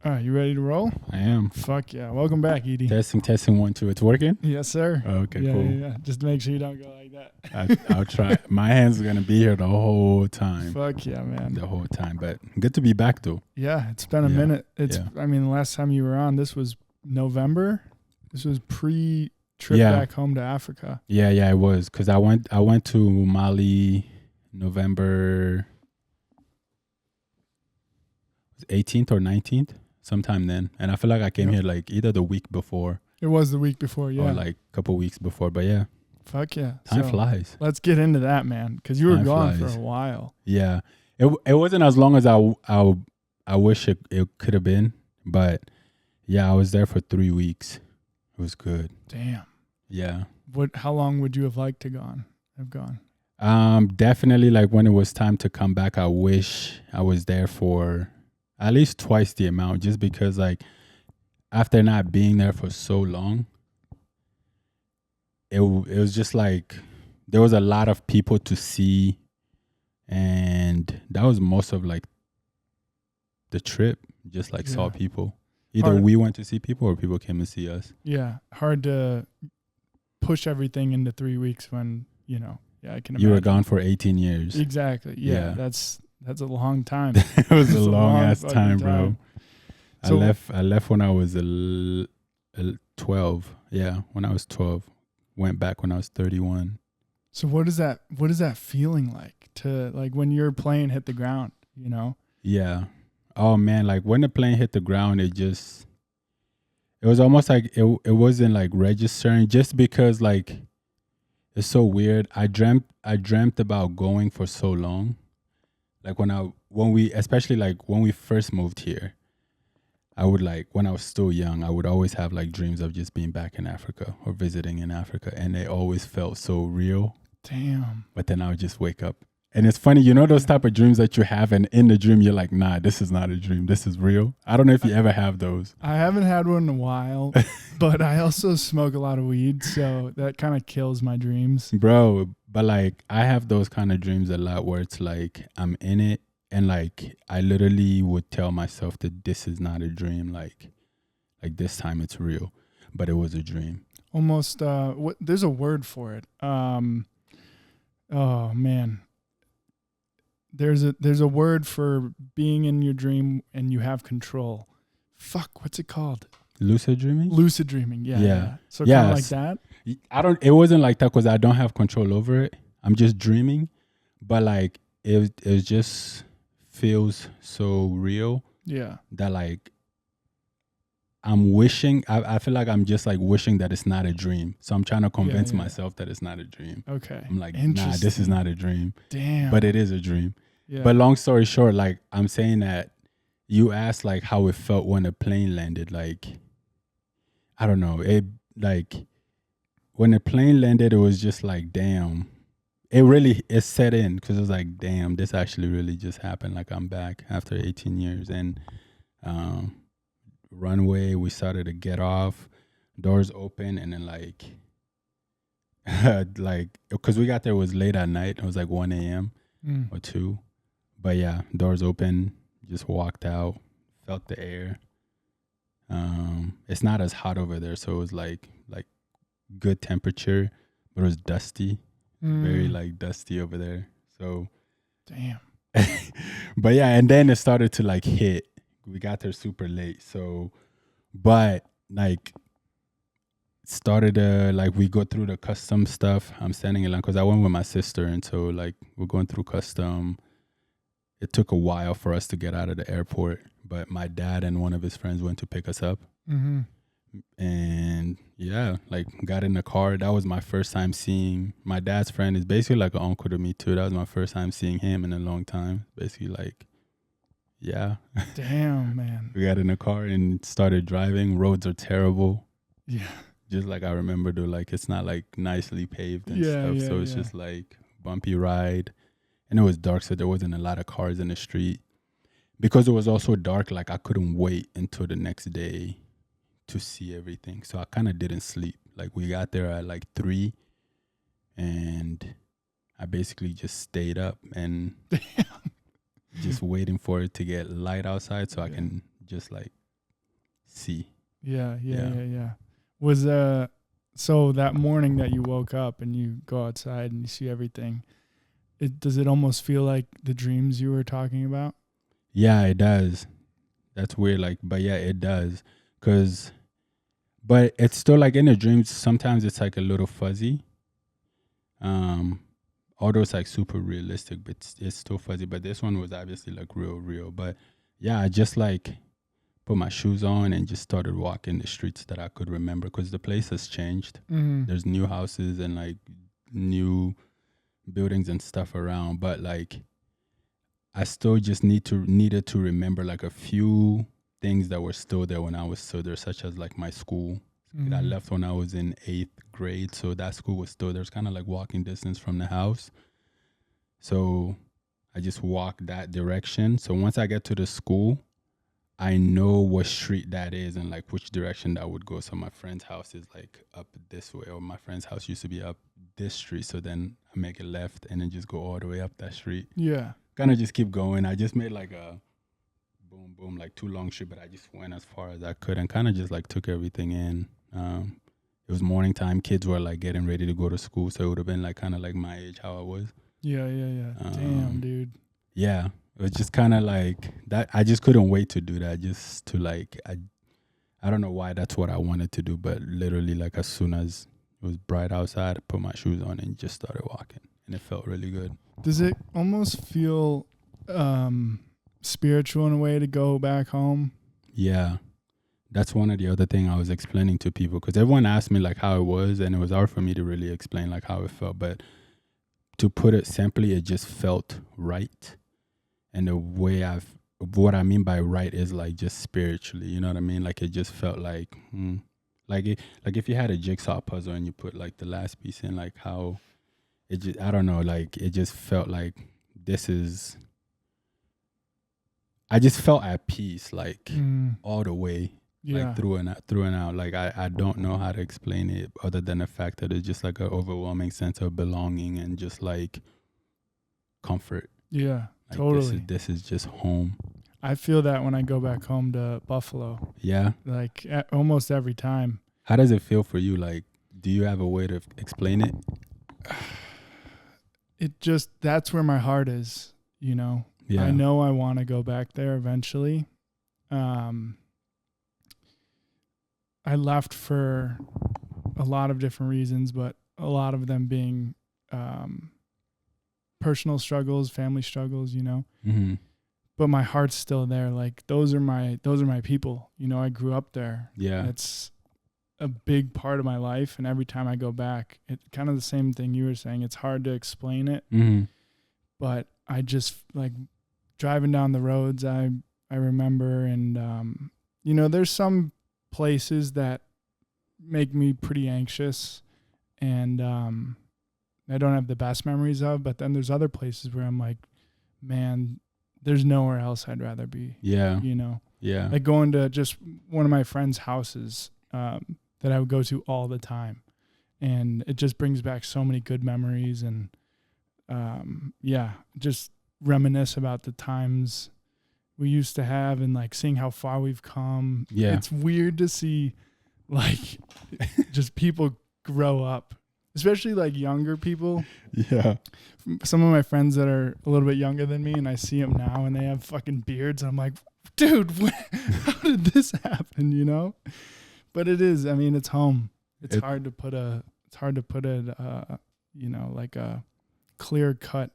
All right, you ready to roll? I am. Fuck yeah. Welcome back, Edie. Testing 1 2. It's working? Yes, sir. Oh, okay, yeah, cool. Yeah. Just to make sure you don't go like that. I'll try. My hands are going to be here the whole time. Fuck yeah, man. The whole time. But good to be back, though. Yeah, it's been a minute. Yeah. I mean, the last time you were on, this was November. This was pre-trip back home to Africa. Yeah, it was. Because I went to Mali November 18th or 19th. Sometime then. And I feel like I came here like either the week before. It was the week before, yeah. Or like a couple weeks before. But yeah. Fuck yeah. Time flies. Let's get into that, man. Because you were gone for a while. Yeah. It wasn't as long as I wish it could have been. But yeah, I was there for 3 weeks. It was good. Damn. Yeah. How long would you have liked to have gone? Definitely like when it was time to come back, I wish I was there for at least twice the amount, just because like after not being there for so long, it was just like there was a lot of people to see, and that was most of like the trip. Just like saw people. Either we went to see people or people came to see us. Yeah, hard to push everything into 3 weeks when I can imagine. You were gone for 18 years. Exactly. Yeah. That's a long time. It was a long ass time, bro. So I left when I was 12. Yeah, when I was 12. Went back when I was 31. So what is that feeling like to like when your plane hit the ground, Yeah. Oh man, like when the plane hit the ground, it was almost like it wasn't like registering, just because like it's so weird. I dreamt about going for so long. Like when we first moved here, I would like, when I was still young, I would always have like dreams of just being back in Africa or visiting in Africa. And they always felt so real. Damn. But then I would just wake up. And it's funny, those type of dreams that you have, and in the dream, you're like, nah, this is not a dream. This is real. I don't know if you ever have those. I haven't had one in a while, but I also smoke a lot of weed. So that kind of kills my dreams. Bro, but like I have those kind of dreams a lot where it's like I'm in it. And like I literally would tell myself that this is not a dream. Like this time it's real, but it was a dream. Almost. There's a word for it. Oh man. There's a word for being in your dream and you have control. Fuck, what's it called? Lucid dreaming? Lucid dreaming, yeah. Yeah. So kind of like that? It wasn't like that because I don't have control over it. I'm just dreaming. But like it just feels so real. Yeah. That like I'm wishing, I feel like I'm just like wishing that it's not a dream. So I'm trying to convince myself that it's not a dream. Okay. I'm like, nah, this is not a dream. Damn. But it is a dream. Yeah. But long story short, like I'm saying that you asked like how it felt when a plane landed. Like, I don't know. It like when the plane landed, it was just like, damn. It set in because it was like, damn, this actually really just happened. Like I'm back after 18 years. And runway, we started to get off, doors open, and then like because we got there, it was late at night. It was like 1 a.m. Or 2. But yeah, doors open, just walked out, felt the air. It's not as hot over there, so it was like good temperature, but it was dusty. Very like dusty over there. So damn. But yeah, and then it started to like hit. We got there super late. So but like started like we go through the custom stuff. I'm standing in line because I went with my sister, and so like we're going through custom. It took a while for us to get out of the airport, but my dad and one of his friends went to pick us up. Mm-hmm. And yeah, like got in the car. That was my first time seeing my dad's friend. Is basically like an uncle to me too. That was my first time seeing him in a long time. Basically like, yeah. Damn, man. We got in the car and started driving. Roads are terrible. Yeah. Just like I remember, though, like it's not like nicely paved and stuff. So it's just like bumpy ride. And it was dark, so there wasn't a lot of cars in the street. Because it was also dark, like I couldn't wait until the next day to see everything. So I kind of didn't sleep. Like we got there at like 3 and I basically just stayed up and just waiting for it to get light outside so I can just like see. Yeah. Yeah. Was so that morning that you woke up and you go outside and you see everything, does it almost feel like the dreams you were talking about? Yeah, it does. That's weird. Like, but yeah, it does. But it's still like in the dreams. Sometimes it's like a little fuzzy. Um, Although it's like super realistic, but it's still fuzzy. But this one was obviously like real. But yeah, I just like put my shoes on and just started walking the streets that I could remember because the place has changed. Mm. There's new houses and like new buildings and stuff around, but like I still just needed to remember like a few things that were still there when I was still there, such as like my school. I left when I was in 8th grade, so that school was still there. It's kind of like walking distance from the house. So I just walked that direction. So once I get to the school, I know what street that is and like which direction that would go. So my friend's house is like up this way, or my friend's house used to be up this street. So then I make a left and then just go all the way up that street. Yeah. Kind of just keep going. I just made like a boom, like 2 long street, but I just went as far as I could and kind of just like took everything in. It was morning time. Kids were like getting ready to go to school. So it would have been like kind of like my age, how I was. Yeah. Damn, dude. Yeah. It was just kind of like that. I just couldn't wait to do that. Just to like, I don't know why that's what I wanted to do, but literally like as soon as it was bright outside, I put my shoes on and just started walking, and it felt really good. Does it almost feel spiritual in a way to go back home? Yeah. That's one of the other thing I was explaining to people, because everyone asked me like how it was, and it was hard for me to really explain like how it felt. But to put it simply, it just felt right. And the way what I mean by right is like just spiritually, you know what I mean? Like it just felt like, like if you had a jigsaw puzzle and you put like the last piece in, like how it just, I don't know, like it just felt like I just felt at peace, like all the way. Yeah. Like through and out. Like I don't know how to explain it other than the fact that it's just like an overwhelming sense of belonging and just like comfort. Yeah, Like totally. This is just home. I feel that when I go back home to Buffalo. Yeah. Like almost every time. How does it feel for you? Like, do you have a way to explain it? It just, that's where my heart is, you know. Yeah. I know I want to go back there eventually. I left for a lot of different reasons, but a lot of them being personal struggles, family struggles, you know. Mm-hmm. But my heart's still there. Like those are my people. You know, I grew up there. Yeah. It's a big part of my life, and every time I go back, it's kind of the same thing you were saying. It's hard to explain it, but I just like driving down the roads. I remember, and you know, there's some places that make me pretty anxious, and I don't have the best memories of. But then there's other places where I'm like, man, there's nowhere else I'd rather be. Yeah. You know. Yeah. Like going to just one of my friends' houses that I would go to all the time. And it just brings back so many good memories, and just reminisce about the times we used to have and like seeing how far we've come. Yeah. It's weird to see like just people grow up, especially like younger people. Yeah. Some of my friends that are a little bit younger than me, and I see them now and they have fucking beards. And I'm like, dude, how did this happen? You know? But it is. I mean, it's home. It's hard to put it. You know, like a clear cut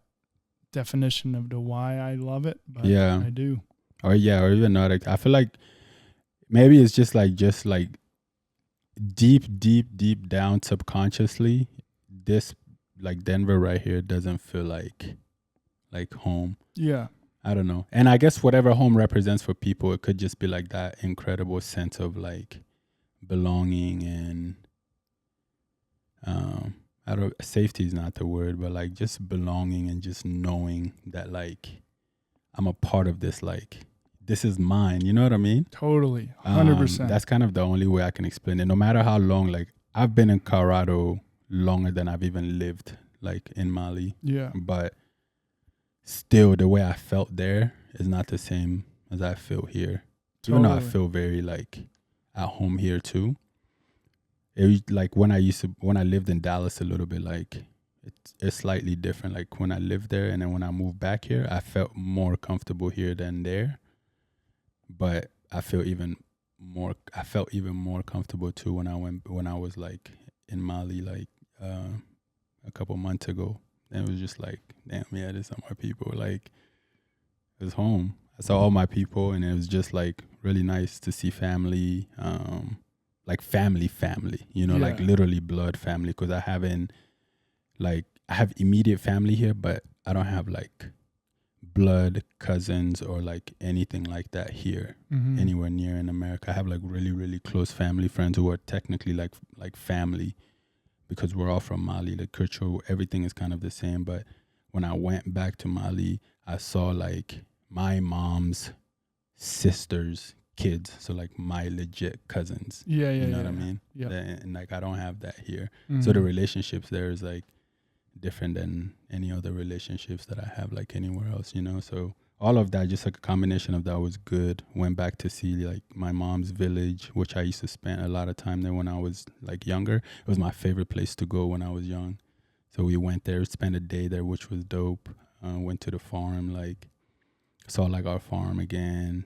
definition of the why I love it. But yeah, I do. Or even not. I feel like maybe it's just like deep down subconsciously, this like Denver right here doesn't feel like home. Yeah. I don't know. And I guess whatever home represents for people, it could just be like that incredible sense of like belonging, and safety is not the word, but like just belonging and just knowing that like I'm a part of this, like this is mine, you know what I mean? Totally. 100%. That's kind of the only way I can explain it. No matter how long, like I've been in Colorado longer than I've even lived like in Mali. Yeah. But still the way I felt there is not the same as I feel here. Totally. Even though I feel very like at home here too. Like when I lived in Dallas a little bit, like it's slightly different. Like when I lived there and then when I moved back here, I felt more comfortable here than there. But I felt even more comfortable too when I was like in Mali like a couple months ago. And it was just like, damn, yeah, there's some more people. Like it was home. I saw all my people, and it was just like really nice to see family, like family, like literally blood family. Because I have immediate family here, but I don't have like blood cousins or like anything like that here anywhere near in America. I have like really, really close family friends who are technically like family because we're all from Mali. The culture, everything is kind of the same. But when I went back to Mali, I saw like my mom's sister's kids, so like my legit cousins. You know what I mean? Yeah. And like I don't have that here. So the relationships there is like different than any other relationships that I have like anywhere else, you know? So all of that, just like a combination of that was good. Went back to see like my mom's village, which I used to spend a lot of time there when I was like younger. It was my favorite place to go when I was young. So we went there, spent a day there, which was dope. Went to the farm, like saw like our farm again.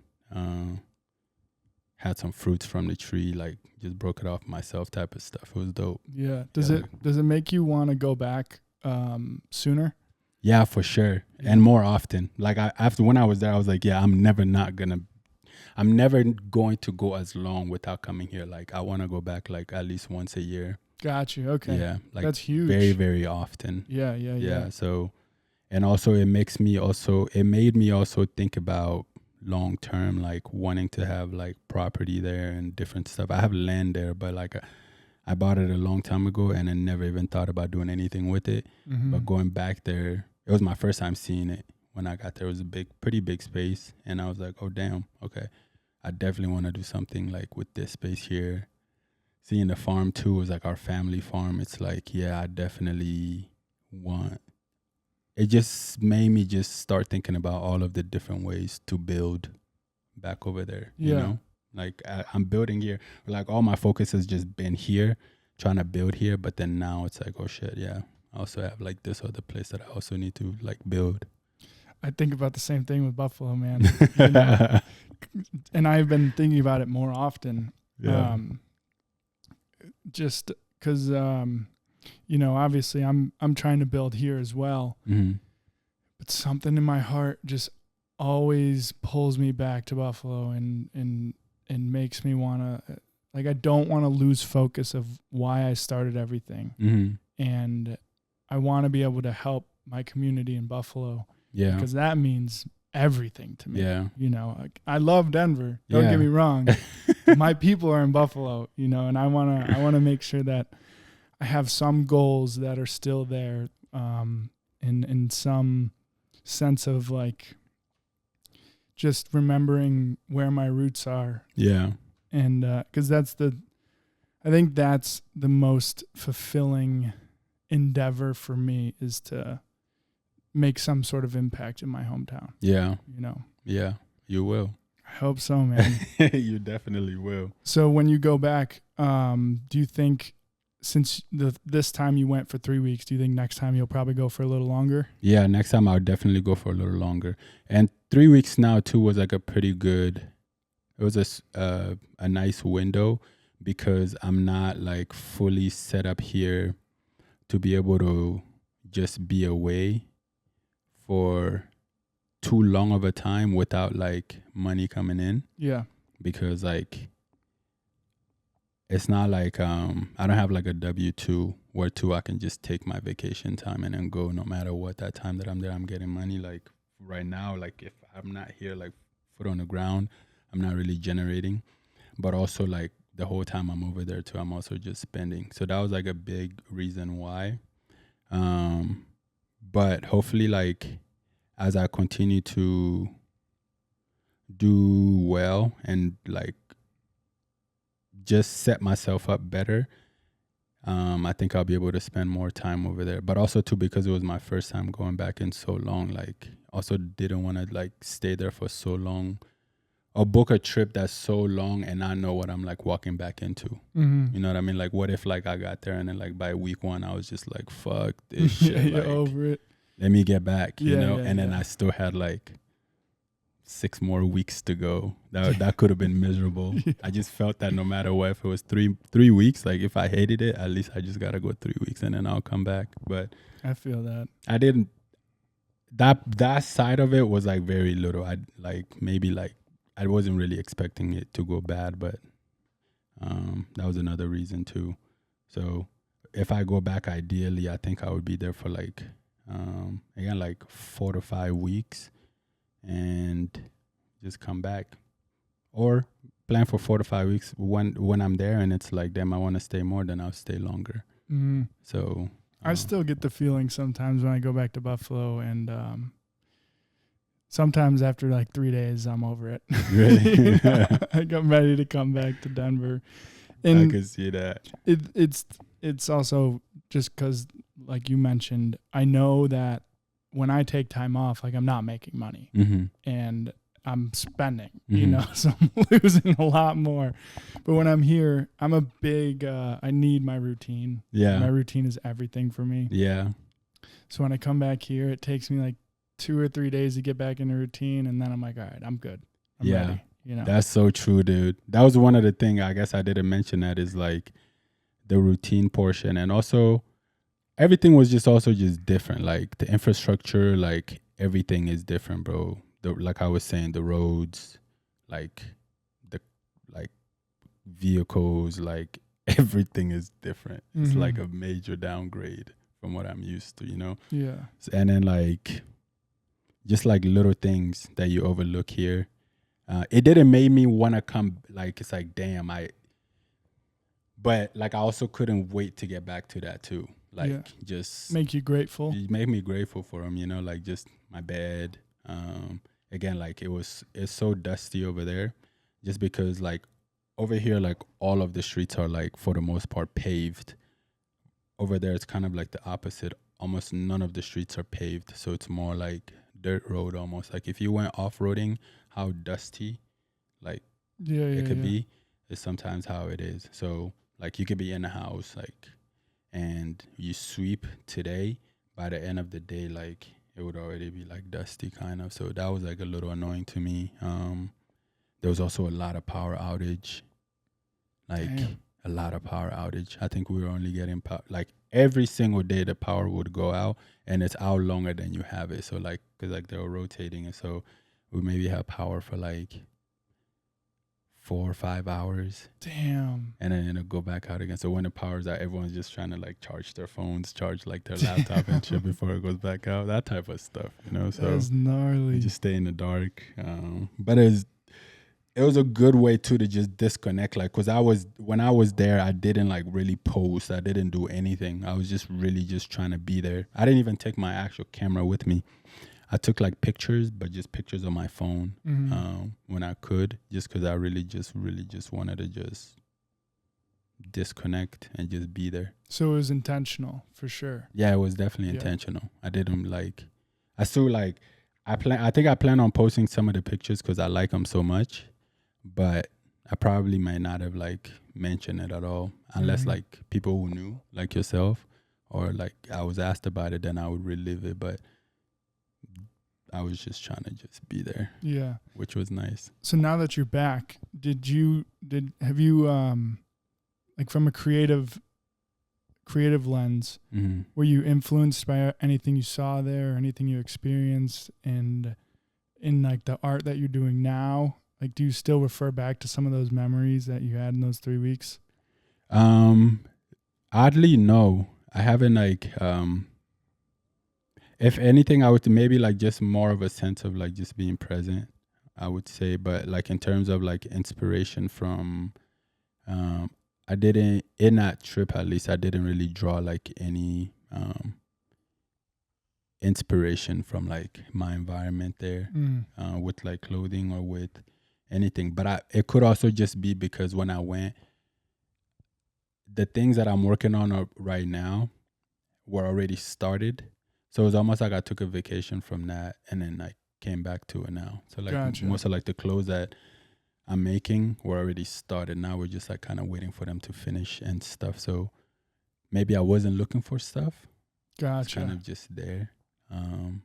Had some fruits from the tree, like just broke it off myself type of stuff. It was dope. Yeah. Does it make you want to go back sooner? Yeah, for sure. Yeah. And more often. Like after when I was there, I was like, yeah, I'm never going to go as long without coming here. Like I want to go back like at least once a year. Got you. Okay. Yeah. Like that's huge. Very, very often. Yeah. So, and also it made me also think about long term, like wanting to have like property there and different stuff. I have land there, but like I bought it a long time ago and I never even thought about doing anything with it. But going back there, it was my first time seeing it. When I got there, it was a pretty big space. And I was like, oh, damn, okay. I definitely want to do something like with this space here. Seeing the farm too was like our family farm. It's like, yeah, I definitely want. It just made me just start thinking about all of the different ways to build back over there. You know? Like I'm building here. Like all my focus has just been here, trying to build here. But then now it's like, oh shit, yeah. I also have like this other place that I also need to like build. I think about the same thing with Buffalo, man. You know? And I've been thinking about it more often. Yeah. Just because, you know, obviously I'm trying to build here as well. But something in my heart just always pulls me back to Buffalo and makes me want to, like, I don't want to lose focus of why I started everything. And I want to be able to help my community in Buffalo. Yeah. Because that means everything to me. Yeah. You know, like, I love Denver. Don't get me wrong. My people are in Buffalo, you know, and I want to make sure that I have some goals that are still there, in some sense of like just remembering where my roots are. Yeah. And because I think that's the most fulfilling endeavor for me, is to make some sort of impact in my hometown. Yeah. You know? Yeah, you will. I hope so, man. You definitely will. So when you go back, do you think, since this time you went for 3 weeks, do you think next time you'll probably go for a little longer? Yeah, next time I'll definitely go for a little longer. And 3 weeks now too was like a pretty good, it was a nice window, because I'm not like fully set up here to be able to just be away for too long of a time without like money coming in. Yeah. Because like, it's not like I don't have like a W-2 where I can just take my vacation time and then go no matter what. That time that I'm there, I'm getting money. Like right now, like if I'm not here, like foot on the ground, I'm not really generating. But also like the whole time I'm over there too, I'm also just spending. So that was like a big reason why. But hopefully, like as I continue to do well and like just set myself up better, I think I'll be able to spend more time over there. But also too, because it was my first time going back in so long, like also didn't want to like stay there for so long or book a trip that's so long and I know what I'm like walking back into. You know what I mean? Like, what if like I got there and then like by week 1 I was just like, fuck this shit. You're like, over it. Let me get back, you know? Yeah, and then I still had like 6 more weeks to go. That could have been miserable. I just felt that no matter what, if it was three weeks, like if I hated it, at least I just gotta go 3 weeks and then I'll come back. But I feel that. I didn't. That side of it was like very little. I like maybe like I wasn't really expecting it to go bad, but that was another reason too. So if I go back, ideally, I think I would be there for like again like 4 to 5 weeks, and just come back, or plan for 4 to 5 weeks. When I'm there and it's like, damn, I want to stay more, then I'll stay longer. So I still get the feeling sometimes when I go back to Buffalo, and sometimes after like 3 days, I'm over it. Really? I'm ready to come back to Denver. And I can see that. It's also just because, like you mentioned, I know that when I take time off, like I'm not making money, and I'm spending, you know, so I'm losing a lot more. But when I'm here, I'm a big, I need my routine. Yeah. My routine is everything for me. Yeah. So when I come back here, it takes me like 2 or 3 days to get back in a routine. And then I'm like, all right, I'm good. I'm ready. You know, that's so true, dude. That was one of the things I guess I didn't mention, that is like the routine portion. And also everything was just also just different. Like the infrastructure, like everything is different, bro. Like I was saying, the roads, like the vehicles, like everything is different. It's like a major downgrade from what I'm used to, you know? Yeah. And then like just like little things that you overlook here. It didn't make me want to come, like it's like, damn, but like I also couldn't wait to get back to that too. Like just make you grateful. It made me grateful for them, you know, like just my bed. Again, like it's so dusty over there, just because like over here, like all of the streets are like for the most part paved. Over there, it's kind of like the opposite. Almost none of the streets are paved, so it's more like dirt road almost. Like if you went off-roading, how dusty like it could be is sometimes how it is. So like you could be in a house like and you sweep today, by the end of the day like it would already be like dusty kind of. So that was like a little annoying to me. There was also a lot of power outage. Like a lot of power outage. I think we were only getting power like every single day the power would go out, and it's out longer than you have it. So like, cause like they were rotating, and so we maybe have power for like 4 or 5 hours. Damn. And then it'll go back out again. So when the power's out, everyone's just trying to like charge their phones, charge like their laptop and shit before it goes back out. That type of stuff, you know. So that's gnarly. Just stay in the dark. But it was a good way too to just disconnect. Like, cause when I was there, I didn't like really post. I didn't do anything. I was just really just trying to be there. I didn't even take my actual camera with me. I took like pictures, but just pictures on my phone when I could, just because I really just wanted to just disconnect and just be there. So it was intentional for sure. Yeah, it was definitely intentional. I didn't like, I still like, I think I plan on posting some of the pictures because I like them so much, but I probably might not have like mentioned it at all unless like people who knew, like yourself, or like I was asked about it, then I would relive it. But I was just trying to just be there. Yeah. Which was nice. So now that you're back, have you like from a creative lens, were you influenced by anything you saw there or anything you experienced, and in like the art that you're doing now? Like, do you still refer back to some of those memories that you had in those 3 weeks? Oddly, no. I haven't like if anything, I would maybe like just more of a sense of like just being present, I would say. But like in terms of like inspiration from, I didn't, in that trip at least, I didn't really draw like any inspiration from like my environment there with like clothing or with anything. But it could also just be because when I went, the things that I'm working on right now were already started. So it was almost like I took a vacation from that and then like came back to it now. So like most of like the clothes that I'm making were already started. Now we're just like kind of waiting for them to finish and stuff. So maybe I wasn't looking for stuff. It's kind Gotcha. of just there. Um,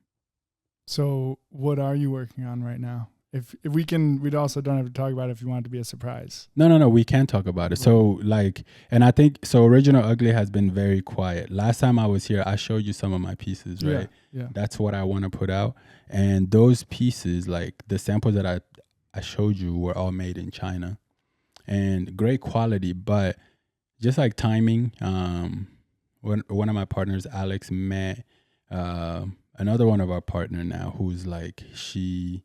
So what are you working on right now? If we can, we'd also don't have to talk about it if you want it to be a surprise. no. We can talk about it. Right. So like, and I think so. Original Ugly has been very quiet. Last time I was here, I showed you some of my pieces, right? Yeah. That's what I want to put out. And those pieces, like the samples that I showed you, were all made in China, and great quality, but just like timing. One of my partners, Alex, met another one of our partner now, who's like she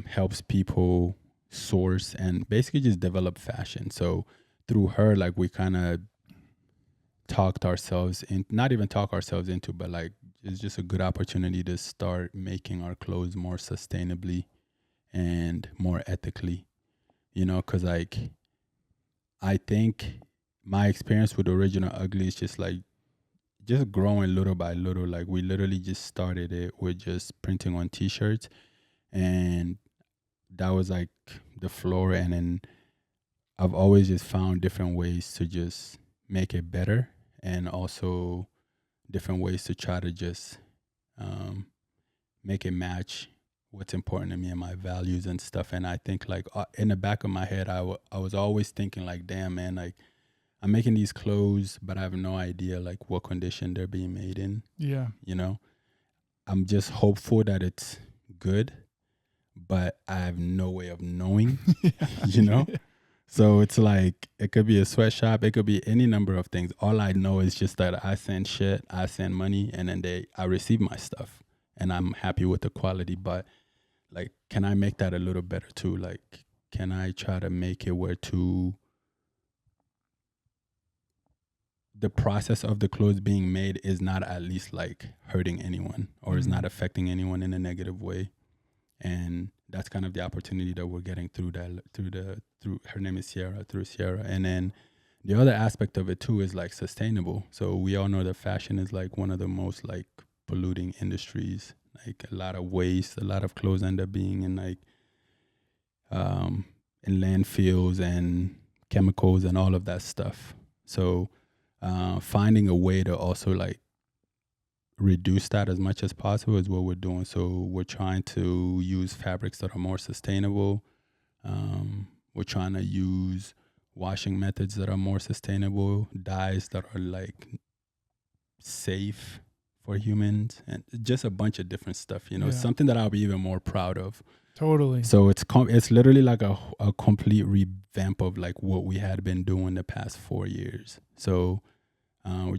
helps people source and basically just develop fashion. So through her, like we kind of talked ourselves in, not even talk ourselves into, but like it's just a good opportunity to start making our clothes more sustainably and more ethically, because like I think my experience with Original Ugly is just growing little by little. Like we literally just started it with just printing on t-shirts, and that was like the floor. And then I've always just found different ways to just make it better, and also different ways to try to just make it match what's important to me and my values and stuff. And I think like in the back of my head, I was always thinking like, damn man, like I'm making these clothes, but I have no idea like what condition they're being made in. Yeah. I'm just hopeful that it's good, but I have no way of knowing, Yeah. So it's like, it could be a sweatshop. It could be any number of things. All I know is just that I send shit, I send money, and then I receive my stuff, and I'm happy with the quality. But like, can I make that a little better too? Like, can I try to make it where the process of the clothes being made is not at least like hurting anyone, or is not affecting anyone in a negative way? And that's kind of the opportunity that we're getting through her name is Sierra, through Sierra. And then the other aspect of it too is like sustainable. So we all know that fashion is like one of the most like polluting industries. Like a lot of waste, a lot of clothes end up being in like in landfills and chemicals and all of that stuff. So finding a way to also like reduce that as much as possible is what we're doing. So we're trying to use fabrics that are more sustainable. We're trying to use washing methods that are more sustainable, dyes that are like safe for humans, and just a bunch of different stuff. Something that I'll be even more proud of. Totally. So it's literally like a complete revamp of like what we had been doing the past 4 years. So I'm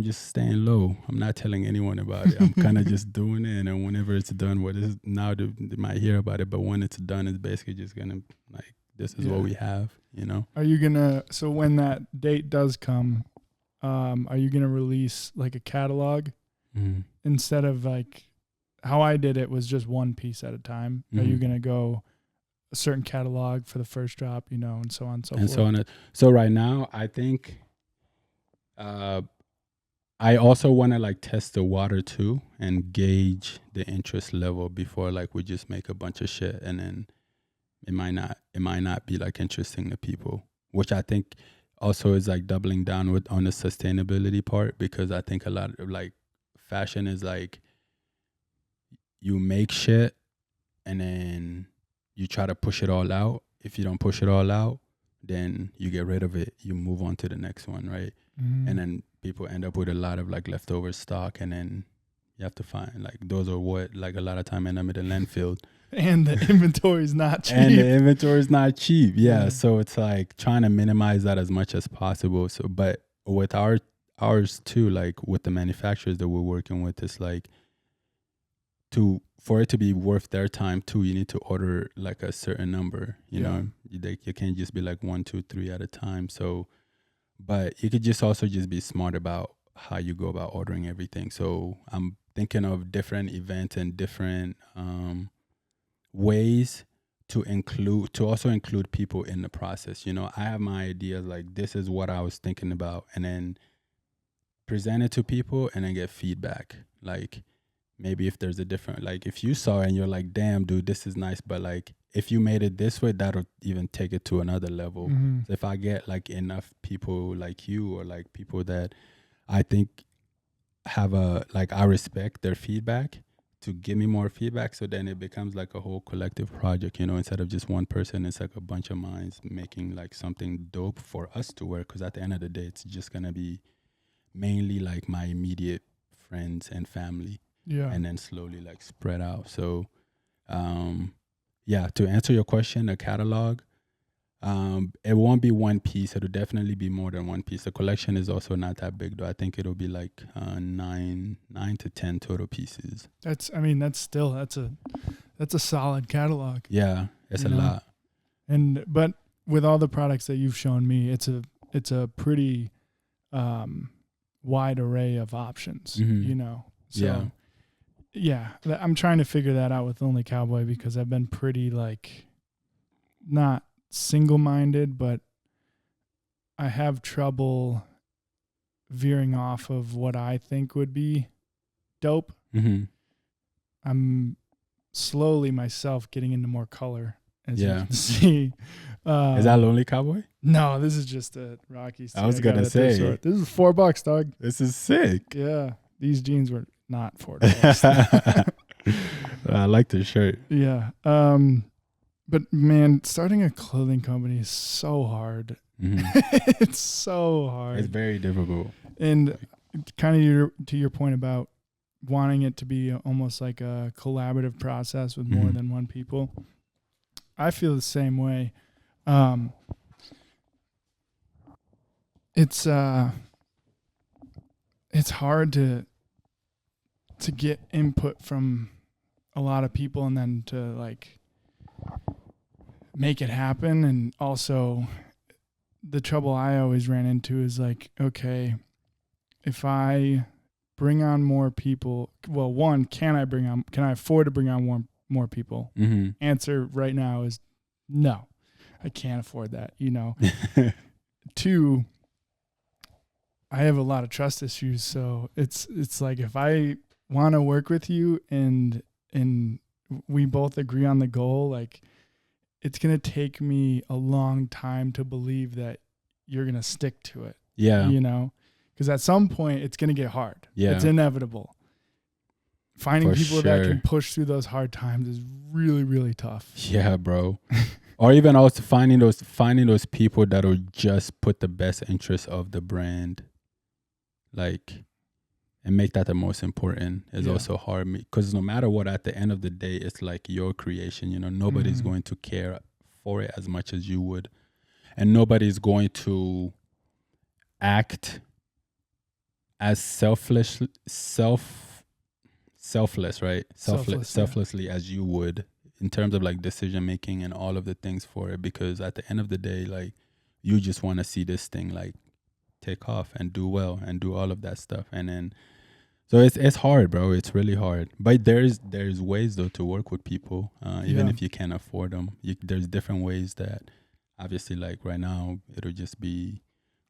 just staying low. I'm not telling anyone about it. I'm kind of just doing it, and then whenever it's done, they might hear about it, but when it's done, it's basically just gonna like, this is what we have. Are you gonna? So when that date does come, are you gonna release like a catalog instead of like how I did it was just one piece at a time? Are you gonna go a certain catalog for the first drop, and so on and so forth? So right now, I think. I also want to like test the water too and gauge the interest level before like we just make a bunch of shit, and then it might not be like interesting to people, which I think also is like doubling down on the sustainability part, because I think a lot of like fashion is like you make shit and then you try to push it all out. If you don't push it all out, then you get rid of it. You move on to the next one, right? And then people end up with a lot of like leftover stock, and then you have to find like those are what like a lot of time end up in the landfill. And the inventory is not cheap. And the inventory is not cheap. Yeah. So it's like trying to minimize that as much as possible. So, but with ours too, like with the manufacturers that we're working with, it's like for it to be worth their time too, you need to order like a certain number. You know, you can't just be like 1, 2, 3 at a time. So. But you could just also just be smart about how you go about ordering everything. So I'm thinking of different events and different ways to also include people in the process. I have my ideas, like this is what I was thinking about, and then present it to people and then get feedback. Like maybe if there's a different, like if you saw it and you're like, damn dude, this is nice, but like if you made it this way, that'll even take it to another level. So if I get like enough people like you, or like people that I think have I respect their feedback, to give me more feedback, so then it becomes like a whole collective project, instead of just one person. It's like a bunch of minds making like something dope for us to wear, because at the end of the day, it's just gonna be mainly like my immediate friends and family, and then slowly like spread out. So to answer your question, a catalog, it won't be one piece. It'll definitely be more than one piece. The collection is also not that big, though. I think it'll be like 9 to 10 total pieces. That's a solid catalog. Yeah, it's a lot. But with all the products that you've shown me, it's a pretty wide array of options. So I'm trying to figure that out with Only Cowboy, because I've been pretty like not single-minded, but I have trouble veering off of what I think would be dope. I'm slowly myself getting into more color, as you can see. Is that Lonely Cowboy? No, this is just a Rockies. I was gonna say, this is $4, dog. This is sick. Yeah, these jeans were not $4. I like the shirt. Yeah. But man, starting a clothing company is so hard. It's so hard. It's very difficult. And kind of to your point about wanting it to be almost like a collaborative process with more than one people, I feel the same way. It's hard to get input from a lot of people, and then to like make it happen. And also the trouble I always ran into is like, okay, if I bring on more people, well, one, can I afford to bring on more people? Answer right now is no, I can't afford that. Two, I have a lot of trust issues. So it's like, if I want to work with you and we both agree on the goal, like, it's going to take me a long time to believe that you're going to stick to it. Yeah. Because at some point it's going to get hard. Yeah. It's inevitable. Finding people that can push through those hard times is really, really tough. Yeah, bro. Or even also finding those people that'll just put the best interest of the brand, like, and make that the most important is also hard. Because no matter what, at the end of the day, it's like your creation. Nobody's going to care for it as much as you would, and nobody's going to act as selflessly, right? Selflessly as you would, in terms of like decision making and all of the things for it. Because at the end of the day, like, you just want to see this thing like take off and do well and do all of that stuff. And then, so it's hard, bro. It's really hard. But there's ways though to work with people, even if you can't afford them. There's different ways that, obviously, like right now, it'll just be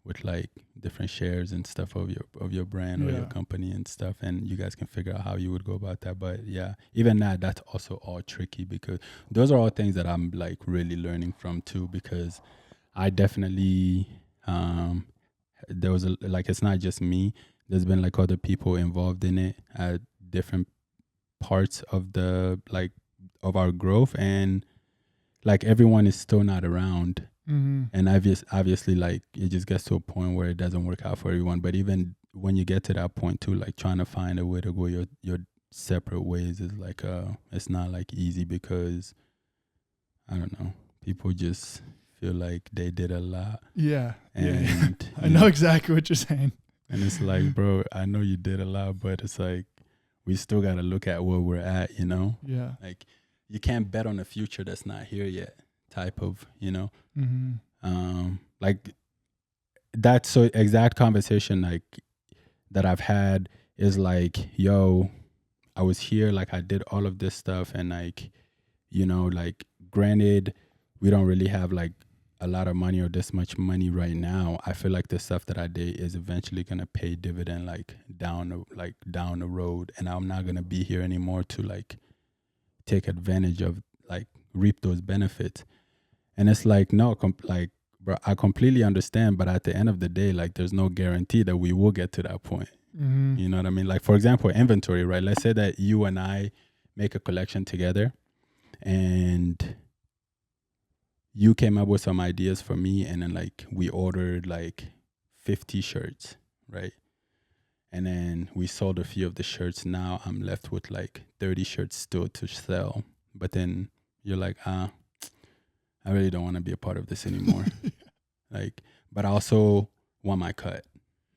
with like different shares and stuff of your brand or your company and stuff, and you guys can figure out how you would go about that. But yeah, even that's also all tricky, because those are all things that I'm like really learning from too, because I definitely there was it's not just me. There's been like other people involved in it at different parts of of our growth, and like everyone is still not around. And obviously, like, it just gets to a point where it doesn't work out for everyone. But even when you get to that point too, like, trying to find a way to go your separate ways is like it's not like easy, because I don't know, people just feel like they did a lot. Yeah. And I know exactly what you're saying. And it's like, bro, I know you did a lot, but it's like, we still got to look at where we're at, Yeah. Like, you can't bet on a future that's not here yet, type of, like, that so exact conversation, like, that I've had is like, yo, I was here, like, I did all of this stuff, and like, like, granted, we don't really have like a lot of money or this much money right now, I feel like the stuff that I did is eventually gonna pay dividend down the road, and I'm not gonna be here anymore to like take advantage of like reap those benefits. And it's like no, like bro, I completely understand, but at the end of the day, like there's no guarantee that we will get to that point. Mm-hmm. You know what I mean? Like for example, inventory, right? Let's say that you and I make a collection together, and you came up with some ideas for me, and then like we ordered like 50 shirts, right? And then we sold a few of the shirts. Now I'm left with like 30 shirts still to sell. But then you're like, I really don't want to be a part of this anymore. Like, but I also want my cut,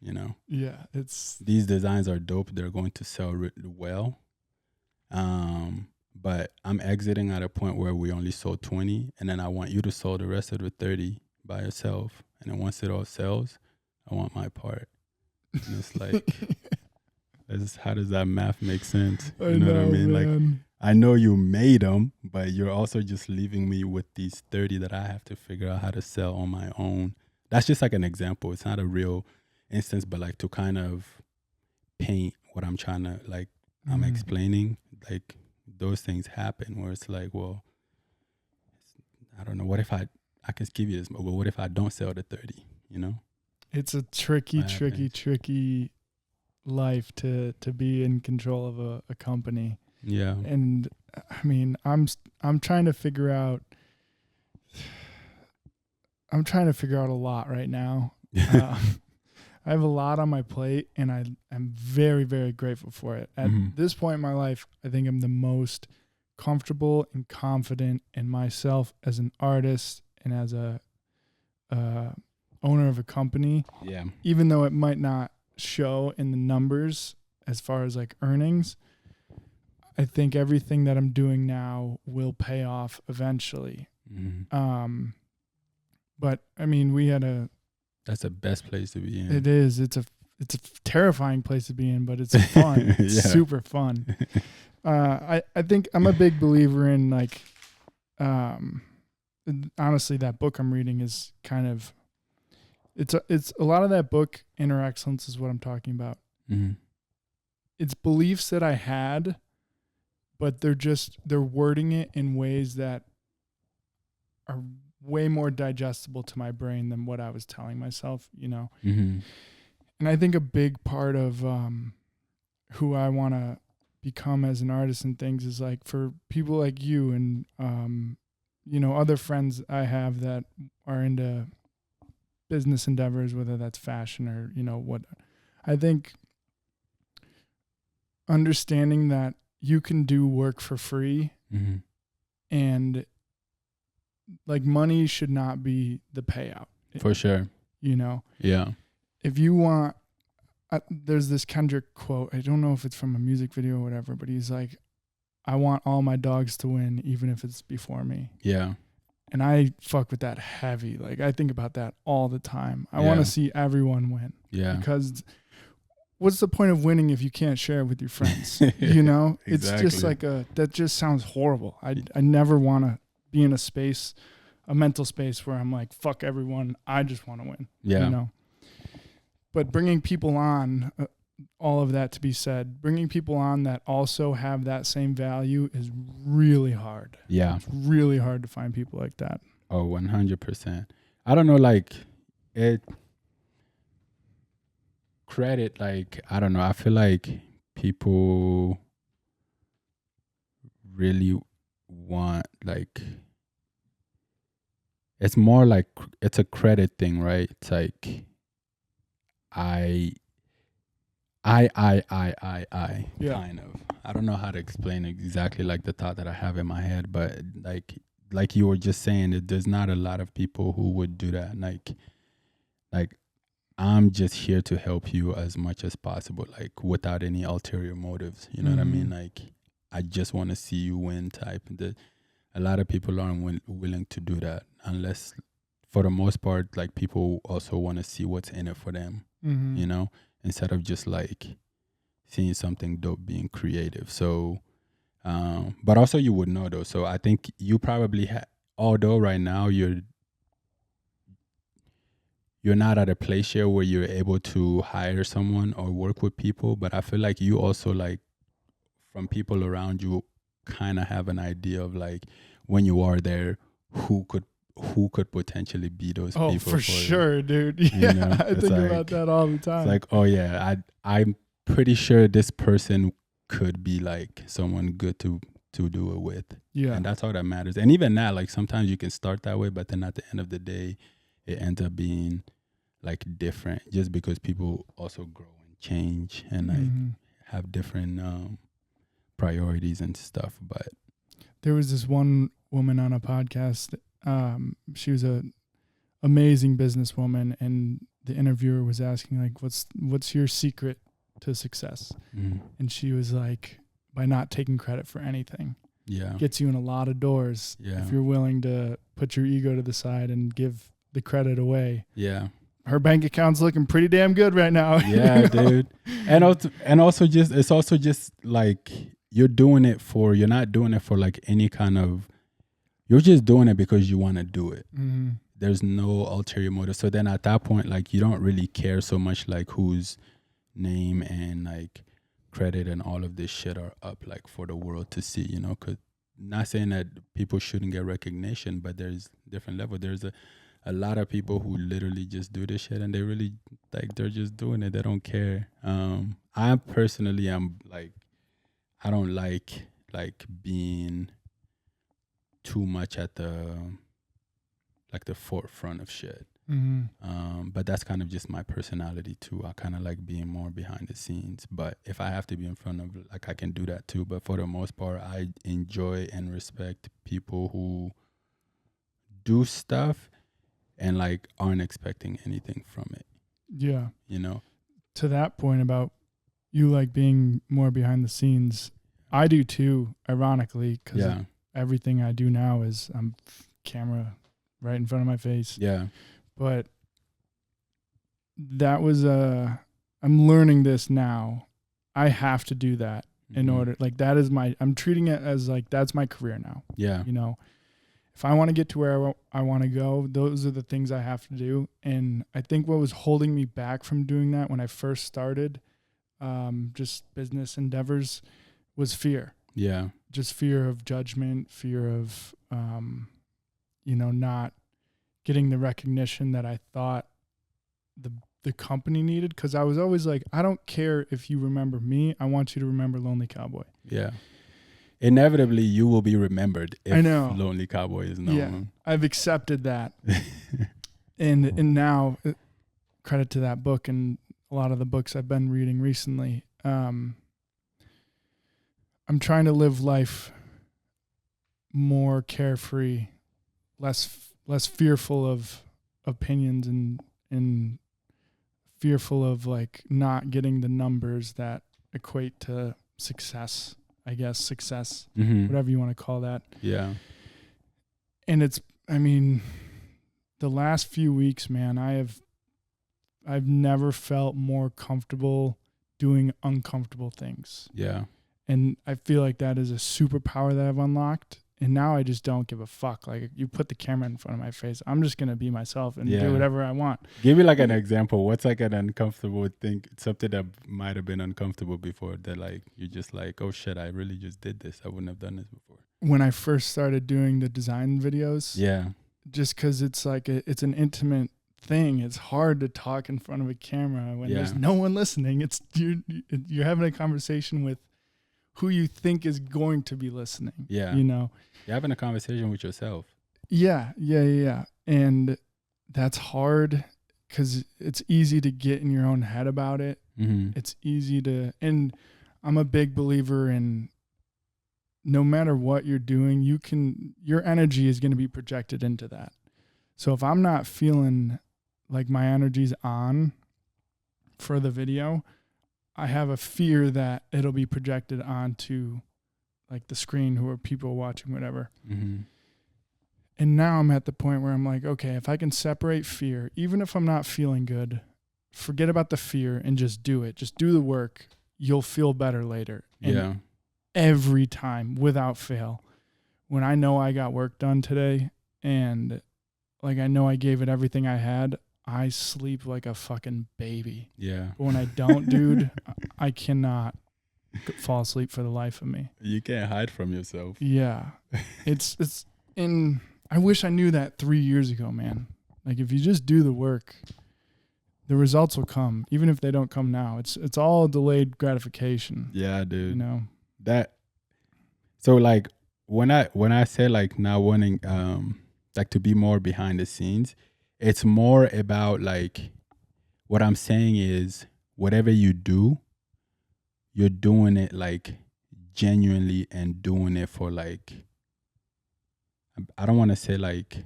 you know? Yeah, these designs are dope. They're going to sell well. But I'm exiting at a point where we only sold 20, and then I want you to sell the rest of the 30 by yourself. And then once it all sells, I want my part. And it's like, how does that math make sense? You know what I mean? Man. Like, I know you made them, but you're also just leaving me with these 30 that I have to figure out how to sell on my own. That's just like an example. It's not a real instance, but like to kind of paint what I'm trying to, like, I'm explaining, like, those things happen where it's like, well, I don't know. What if I could give you this, but what if I don't sell the 30, you know? It's a tricky life to be in control of a company. Yeah. And I mean, I'm trying to figure out a lot right now. I have a lot on my plate, and I'm very, very grateful for it. At this point in my life, I think I'm the most comfortable and confident in myself as an artist and as a owner of a company. Yeah. Even though it might not show in the numbers as far as like earnings, I think everything that I'm doing now will pay off eventually. But I mean, that's the best place to be in. It is. It's a terrifying place to be in, but it's fun. It's super fun. I think I'm a big believer in like, honestly, that book I'm reading is kind of, it's a lot of that book, Inner Excellence, is what I'm talking about. It's beliefs that I had, but they're wording it in ways that are way more digestible to my brain than what I was telling myself, you know? And I think a big part of who I want to become as an artist and things is like for people like you and, you know, other friends I have that are into business endeavors, whether that's fashion or, you know, what I think understanding that you can do work for free and like money should not be the payout. For sure. You know? Yeah. If you want, there's this Kendrick quote. I don't know if it's from a music video or whatever, but he's like, I want all my dogs to win, even if it's before me. Yeah. And I fuck with that heavy. Like I think about that all the time. I want to see everyone win. Yeah. Because what's the point of winning if you can't share it with your friends? You know? Exactly. It's just like that just sounds horrible. I never want to be in a mental space where I'm like, fuck everyone. I just want to win. Yeah. You know? But bringing people on, all of that to be said, bringing people on that also have that same value is really hard. Yeah. It's really hard to find people like that. Oh, 100%. I don't know, like credit, like, I don't know. I feel like people really want, like, it's more like it's a credit thing, right? It's like I yeah. Kind of. I don't know how to explain exactly like the thought that I have in my head, but like you were just saying, there's not a lot of people who would do that. Like I'm just here to help you as much as possible, like without any ulterior motives. You know what I mean? Like I just want to see you win type. A lot of people aren't willing to do that unless, for the most part, like people also want to see what's in it for them, you know, instead of just like seeing something dope being creative. So, but also you would know though. So I think you probably although right now you're you're not at a place yet where you're able to hire someone or work with people. But I feel like you also like from people around you kind of have an idea of like when you are there, who could potentially be those people for sure, dude. Yeah, you know? I think about that all the time. It's like, oh yeah, I'm pretty sure this person could be like someone good to do it with. Yeah. And that's all that matters. And even that, like sometimes you can start that way, but then at the end of the day, it ends up being like different just because people also grow and change and like have different priorities and stuff. But there was this one woman on a podcast. She was a amazing businesswoman, and the interviewer was asking like, what's your secret to success? And she was like, by not taking credit for anything. Yeah. Gets you in a lot of doors. Yeah. If you're willing to put your ego to the side and give the credit away. Yeah. Her bank account's looking pretty damn good right now. Yeah, dude. And also just, it's also just like you're not doing it for like any kind of, you're just doing it because you want to do it. There's no ulterior motive. So then at that point, like you don't really care so much like whose name and like credit and all of this shit are up like for the world to see, you know, because not saying that people shouldn't get recognition, but there's different level. There's a lot of people who literally just do this shit and they really like, they're just doing it. They don't care. I personally am like, I don't like being too much at the forefront of shit. But that's kind of just my personality too. I kind of like being more behind the scenes, but if I have to be in front of, like, I can do that too. But for the most part, I enjoy and respect people who do stuff and like aren't expecting anything from it. Yeah. You know, to that point about you like being more behind the scenes, I do too, ironically, because everything I do now is I'm camera right in front of my face. Yeah. But that was I'm learning this now. I have to do that in order, like that is I'm treating it as like that's my career now. Yeah. You know, if I want to get to where I want to go, those are the things I have to do. And I think what was holding me back from doing that when I first started just business endeavors was fear. Yeah. Just fear of judgment, fear of, not getting the recognition that I thought the company needed. Cause I was always like, I don't care if you remember me. I want you to remember Lonely Cowboy. Yeah. Inevitably you will be remembered if I know. Lonely Cowboy is known. Yeah. I've accepted that. and now credit to that book and a lot of the books I've been reading recently. I'm trying to live life more carefree, less fearful of opinions and fearful of like not getting the numbers that equate to success, I guess, success, whatever you want to call that. Yeah. And the last few weeks, man, I've never felt more comfortable doing uncomfortable things. Yeah. And I feel like that is a superpower that I've unlocked. And now I just don't give a fuck. Like, you put the camera in front of my face, I'm just going to be myself and do whatever I want. Give me like an example. What's like an uncomfortable thing, something that might have been uncomfortable before that like, you're just like, oh shit, I really just did this. I wouldn't have done this before. When I first started doing the design videos. Yeah. Just because it's like, it's an intimate thing. It's hard to talk in front of a camera when there's no one listening. It's you're having a conversation with who you think is going to be listening. Yeah. You know, you're having a conversation with yourself. Yeah. And that's hard because it's easy to get in your own head about it. It's easy and I'm a big believer in no matter what you're doing, your energy is going to be projected into that. So if I'm not feeling like my energy's on for the video, I have a fear that it'll be projected onto like the screen who are people watching, whatever. And now I'm at the point where I'm like, okay, if I can separate fear, even if I'm not feeling good, forget about the fear and just do it. Just do the work. You'll feel better later. And every time without fail, when I know I got work done today and like I know I gave it everything I had, I sleep like a fucking baby. Yeah. But when I don't, dude, I cannot fall asleep for the life of me. You can't hide from yourself. Yeah. It's in, I wish I knew that 3 years ago, man. Like if you just do the work, the results will come, even if they don't come now. It's all delayed gratification. Yeah, dude. You know? That, so like when I say like not wanting like to be more behind the scenes, it's more about like what I'm saying is whatever you do, you're doing it like genuinely and doing it for like, I don't want to say like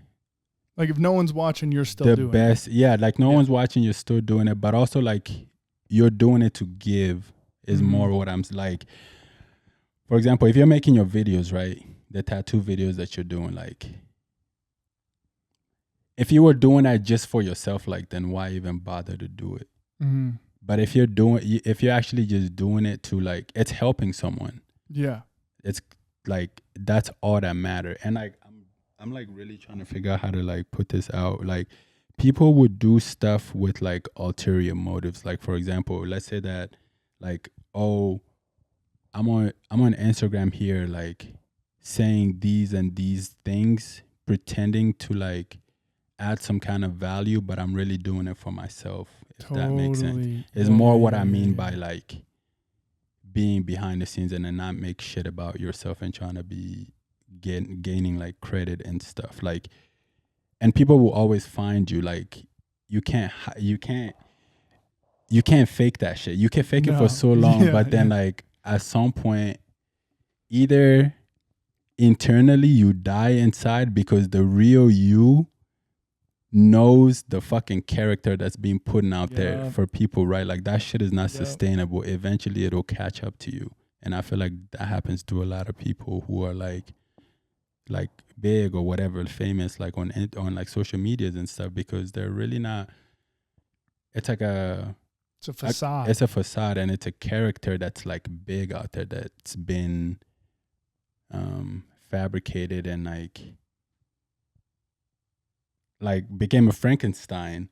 if no one's watching, you're still the doing best. it. Yeah, like no one's watching, you're still doing it, but also like you're doing it to give is more what I'm like. For example, if you're making your videos, right, the tattoo videos that you're doing, like if you were doing that just for yourself, like then why even bother to do it? Mm-hmm. But if you're actually just doing it to like, it's helping someone. Yeah. It's like, that's all that matter. And like, I'm like really trying to figure out how to like put this out. Like people would do stuff with like ulterior motives. Like for example, let's say that like, oh, I'm on Instagram here, like saying these and these things, pretending to like add some kind of value, but I'm really doing it for myself. If that makes sense. It's more what I mean by like being behind the scenes and then not make shit about yourself and trying to be gaining like credit and stuff. Like, and people will always find you. Like you can't fake that shit. You can fake it for so long, but then like at some point, either internally you die inside because the real you knows the fucking character that's being put out there for people, right? Like that shit is not sustainable. Eventually it'll catch up to you. And I feel like that happens to a lot of people who are like big or whatever, famous, like on like social medias and stuff, because they're really not, it's like it's a facade. It's a facade, and it's a character that's like big out there that's been fabricated and like became a Frankenstein.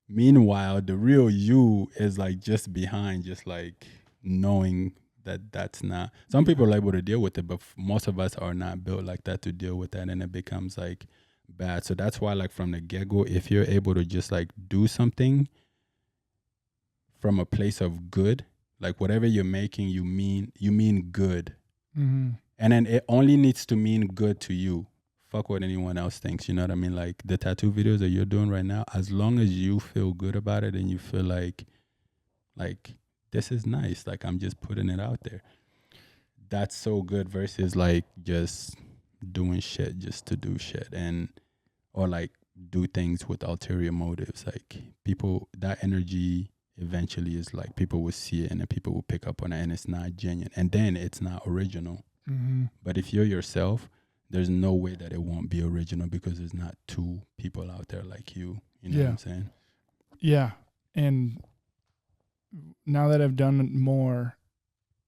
Meanwhile, the real you is like just behind, just like knowing that that's not. Some people are able to deal with it, but most of us are not built like that to deal with that, and it becomes like bad. So that's why, like from the get-go, if you're able to just like do something from a place of good, like whatever you're making, you mean good, and then it only needs to mean good to you. Fuck what anyone else thinks, you know what I mean? Like the tattoo videos that you're doing right now, as long as you feel good about it and you feel like this is nice, like I'm just putting it out there, that's so good, versus like just doing shit just to do shit, and or like do things with ulterior motives. Like people, that energy eventually is like people will see it and then people will pick up on it, and it's not genuine, and then it's not original. But if you're yourself, there's no way that it won't be original, because there's not two people out there like you. You know what I'm saying? Yeah. And now that I've done more,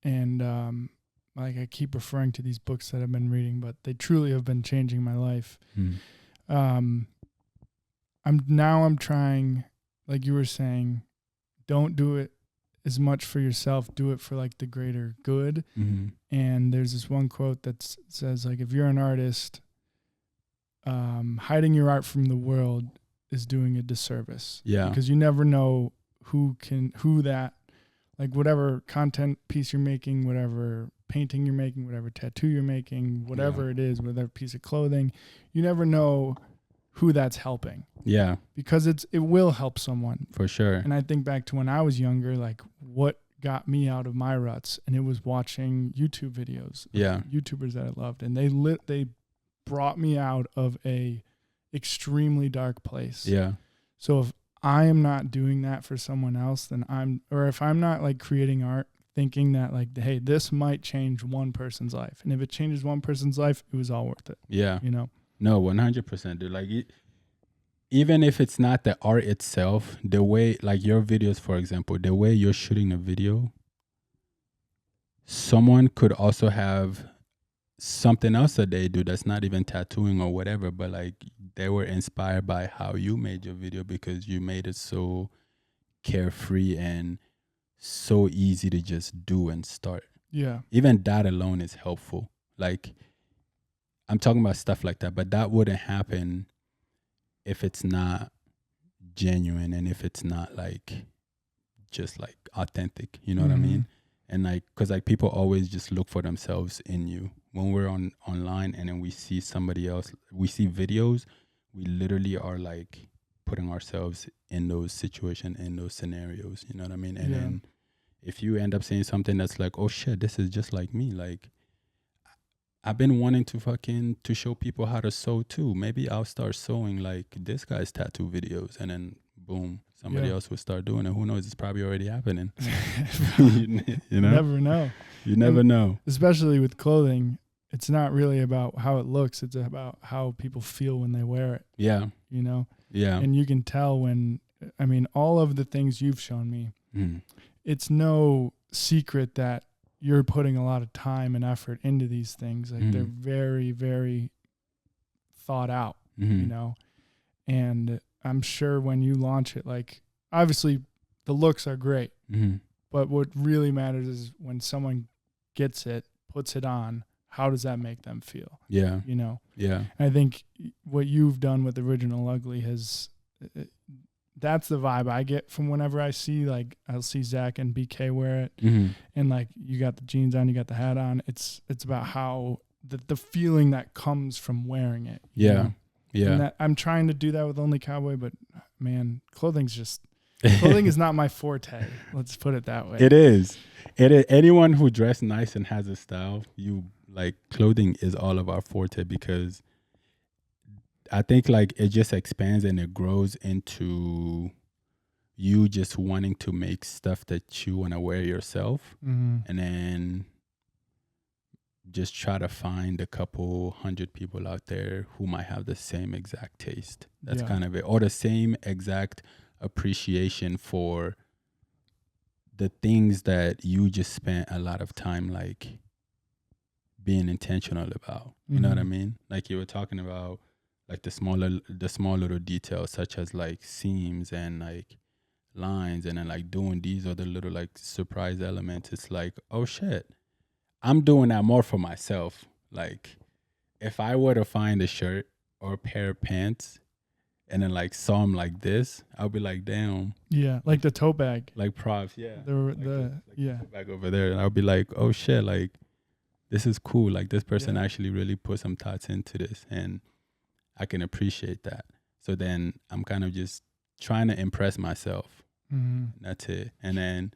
and like I keep referring to these books that I've been reading, but they truly have been changing my life. I'm trying, like you were saying, don't do it as much for yourself, do it for like the greater good. And there's this one quote that says, like, if you're an artist, hiding your art from the world is doing a disservice. Yeah. Because you never know who that, like whatever content piece you're making, whatever painting you're making, whatever tattoo you're making, whatever it is, whatever piece of clothing, you never know who that's helping. Yeah. Because it will help someone. For sure. And I think back to when I was younger, like what got me out of my ruts, and it was watching YouTube videos. Yeah. YouTubers that I loved, and they brought me out of a extremely dark place. Yeah. So if I am not doing that for someone else, then if I'm not like creating art thinking that like, hey, this might change one person's life. And if it changes one person's life, it was all worth it. Yeah. You know? No, 100%, dude. Like, even if it's not the art itself, the way, like your videos, for example, the way you're shooting a video, someone could also have something else that they do that's not even tattooing or whatever, but like they were inspired by how you made your video because you made it so carefree and so easy to just do and start. Yeah. Even that alone is helpful. Like, I'm talking about stuff like that, but that wouldn't happen if it's not genuine and if it's not like just like authentic, you know what I mean? And like, cause like people always just look for themselves in you. When we're online and then we see somebody else, we see videos, we literally are like putting ourselves in those situations, in those scenarios, you know what I mean? And then if you end up saying something that's like, oh shit, this is just like me, like I've been wanting to show people how to sew too. Maybe I'll start sewing like this guy's tattoo videos, and then boom, somebody else will start doing it. Who knows? It's probably already happening. You know? Never know. You never know. Especially with clothing, it's not really about how it looks. It's about how people feel when they wear it. Yeah. You know? Yeah. And you can tell when, I mean, all of the things you've shown me, it's no secret that you're putting a lot of time and effort into these things. Like they're very, very thought out, you know? And I'm sure when you launch it, like obviously the looks are great, but what really matters is when someone gets it, puts it on, how does that make them feel? Yeah. You know? Yeah. And I think what you've done with Original Ugly that's the vibe I get from whenever I see, like, I'll see Zach and BK wear it, and like you got the jeans on, you got the hat on. It's about how the feeling that comes from wearing it. Yeah, know? yeah. And I'm trying to do that with Only Cowboy, but man, clothing is not my forte. Let's put it that way. It is. Anyone who dressed nice and has a style, clothing is all of our forte, because I think like it just expands and it grows into you just wanting to make stuff that you want to wear yourself, and then just try to find a couple hundred people out there who might have the same exact taste. That's kind of it, or the same exact appreciation for the things that you just spent a lot of time like being intentional about. You know what I mean? Like you were talking about, like the small little details, such as like seams and like lines, and then like doing these other little like surprise elements. It's like, oh shit, I'm doing that more for myself. Like if I were to find a shirt or a pair of pants and then like saw them like this, I'll be like, damn. Yeah, like the tote bag. Like props, yeah. The tote bag over there, and I'll be like, oh shit, like this is cool. Like this person actually really put some thoughts into this, and I can appreciate that. So then I'm kind of just trying to impress myself. That's it. And then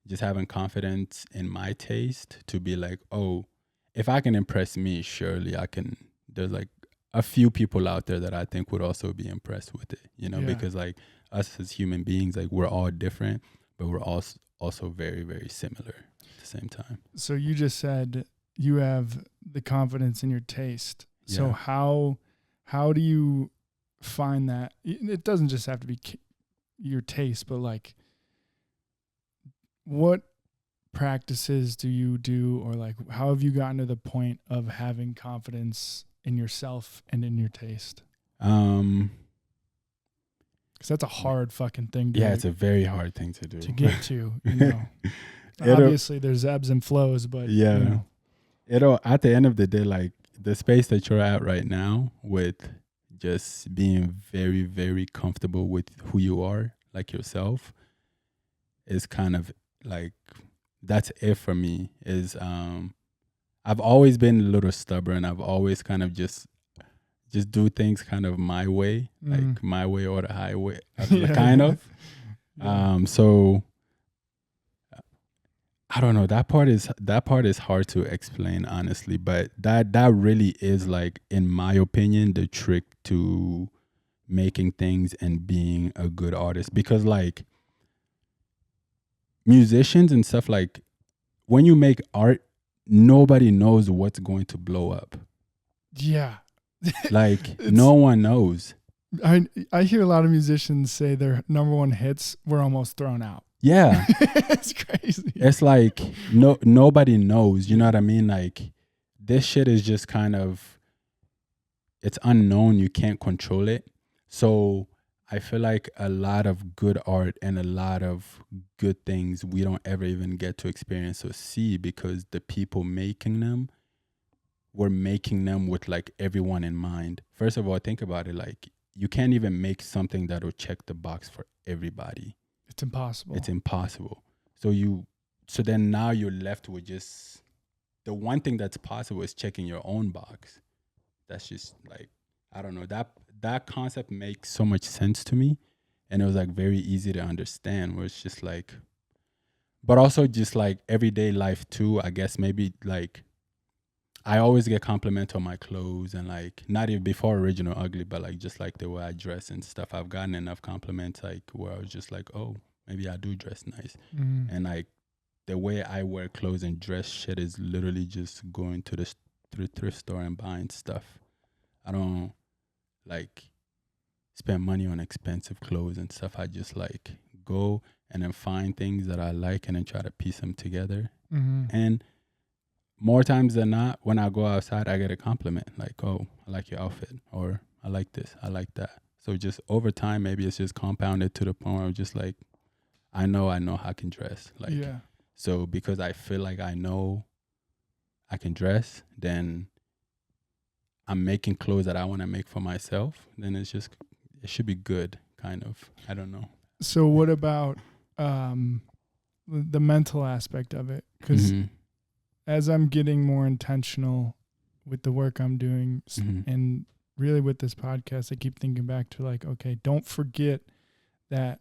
just having confidence in my taste to be like, oh, if I can impress me, surely I can. There's like a few people out there that I think would also be impressed with it, you know, because like us as human beings, like we're all different, but we're also very, very similar at the same time. So you just said you have the confidence in your taste. Yeah. So how do you find that? It doesn't just have to be your taste, but like what practices do you do, or like how have you gotten to the point of having confidence in yourself and in your taste? Because that's a hard fucking thing to do. Yeah, it's a very hard thing to do. To get to, you know. Obviously there's ebbs and flows, but you know. It'll, at the end of the day, like the space that you're at right now with just being very, very comfortable with who you are, like yourself, is kind of like, that's it for me. Is I've always been a little stubborn. I've always kind of just do things kind of my way, like my way or the highway, kind of. So I don't know. That part is hard to explain, honestly. But that really is, like, in my opinion, the trick to making things and being a good artist. Because like musicians and stuff, like when you make art, nobody knows what's going to blow up. Yeah. Like no one knows. I hear a lot of musicians say their number one hits were almost thrown out. Yeah. It's crazy. It's like nobody knows, you know what I mean? Like this shit is just kind of, it's unknown. You can't control it. So I feel like a lot of good art and a lot of good things we don't ever even get to experience or see because the people making them were making them with like everyone in mind. First of all, think about it. Like you can't even make something that will check the box for everybody. It's impossible. It's impossible. So then now you're left with just the one thing that's possible is checking your own box. That's just like, I don't know, that concept makes so much sense to me, and it was like very easy to understand, where it's just like, but also just like everyday life too. I guess maybe like I always get compliments on my clothes, and like not even before Original Ugly, but like just like the way I dress and stuff. I've gotten enough compliments like where I was just like, oh, maybe I do dress nice. And like the way I wear clothes and dress shit is literally just going to the thrift store and buying stuff. I don't like spend money on expensive clothes and stuff. I just like go and then find things that I like and then try to piece them together. And more times than not, when I go outside, I get a compliment like, oh, I like your outfit, or I like this, I like that. So just over time, maybe it's just compounded to the point where I'm just like, I know how I can dress. Like, yeah. So because I feel like I know I can dress, then I'm making clothes that I want to make for myself. Then it should be good, kind of. I don't know. So what about the mental aspect of it? Because as I'm getting more intentional with the work I'm doing and really with this podcast, I keep thinking back to like, okay, don't forget that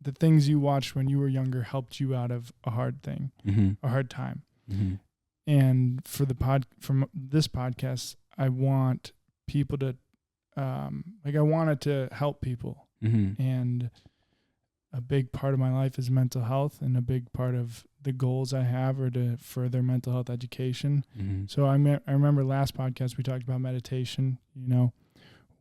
the things you watched when you were younger helped you out of a hard thing, a hard time. And for from this podcast, I want people to, I want it to help people. And a big part of my life is mental health, and a big part of the goals I have are to further mental health education. So I remember last podcast we talked about meditation. You know,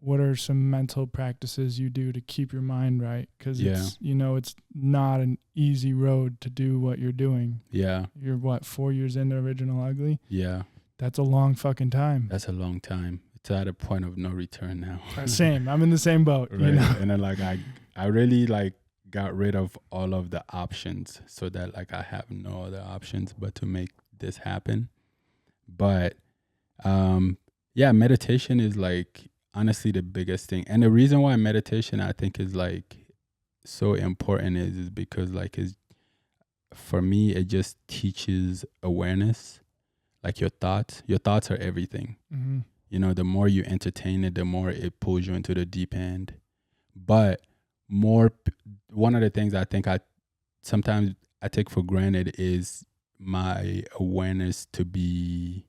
what are some mental practices you do to keep your mind right? Because it's, you know, it's not an easy road to do what you're doing. Yeah. You're what, 4 years into Original Ugly? Yeah. That's a long fucking time. That's a long time. It's at a point of no return now. Same. I'm in the same boat. Right. You know? And then like I really like got rid of all of the options so that like I have no other options but to make this happen. But meditation is like honestly the biggest thing. And the reason why meditation I think is like so important is because like for me it just teaches awareness. Like your thoughts are everything. You know, the more you entertain it, the more it pulls you into the deep end. But one of the things I think sometimes I take for granted is my awareness to be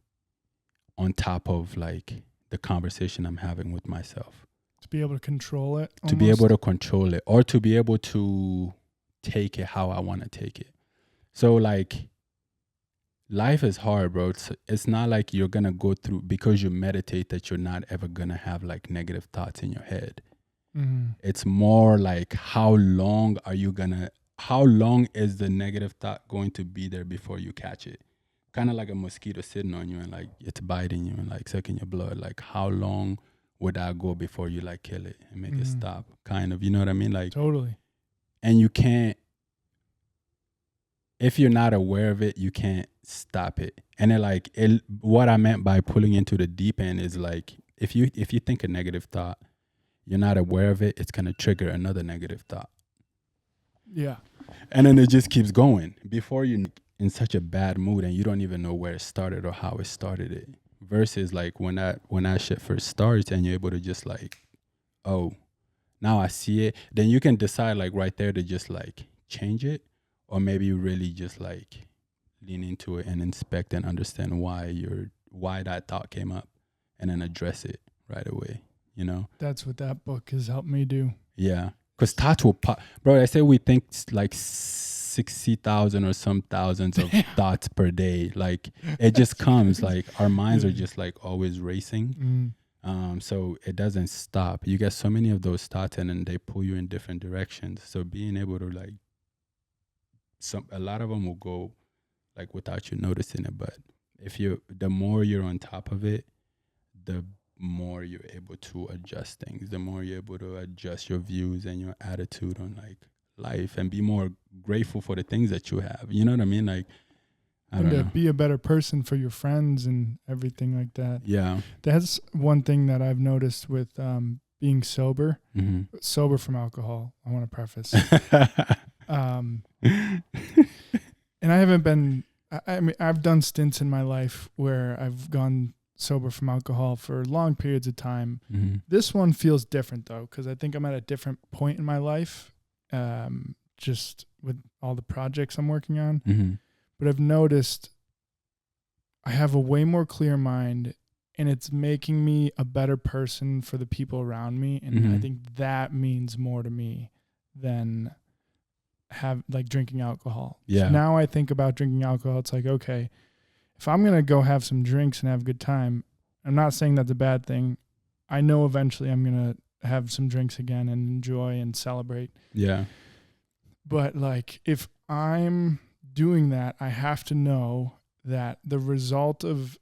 on top of like the conversation I'm having with myself. To be able to control it. To be able to control it, or to be able to take it how I want to take it. So like life is hard, bro. It's not like you're going to go through, because you meditate, that you're not ever going to have like negative thoughts in your head. It's more like how long is the negative thought going to be there before you catch it? Kind of like a mosquito sitting on you and like it's biting you and like sucking your blood. Like how long would that go before you like kill it and make it stop? Kind of, you know what I mean? Like totally. And you can't, if you're not aware of it, you can't stop it. And then what I meant by pulling into the deep end is like if you think a negative thought, you're not aware of it, it's going to trigger another negative thought. Yeah. And then it just keeps going before you're in such a bad mood and you don't even know where it started or how it started it. Versus like when that shit first starts and you're able to just like, oh, now I see it. Then you can decide like right there to just like change it, or maybe you really just like lean into it and inspect and understand why that thought came up and then address it right away. You know, that's what that book has helped me do. Yeah, because thoughts will pop, bro. I say we think like 60,000 or some thousands of thoughts per day. Like it just comes. Like our minds are just like always racing. So it doesn't stop. You get so many of those thoughts, and then they pull you in different directions. So being able to like, a lot of them will go like without you noticing it, but the more you're on top of it, the more you're able to adjust things, the more you're able to adjust your views and your attitude on like life and be more grateful for the things that you have. You know what I mean? Like, I don't know. Be a better person for your friends and everything like that. Yeah. That's one thing that I've noticed with being sober. Mm-hmm. Sober from alcohol, I want to preface. And I haven't been, I mean, I've done stints in my life where I've gone sober from alcohol for long periods of time. Mm-hmm. This one feels different though, because I think I'm at a different point in my life, just with all the projects I'm working on. Mm-hmm. But I've noticed I have a way more clear mind, and it's making me a better person for the people around me. And Mm-hmm. I think that means more to me than drinking alcohol. Yeah. So now I think about drinking alcohol. It's like, okay, if I'm going to go have some drinks and have a good time, I'm not saying that's a bad thing. I know eventually I'm going to have some drinks again and enjoy and celebrate. Yeah. But like, if I'm doing that, I have to know that the result of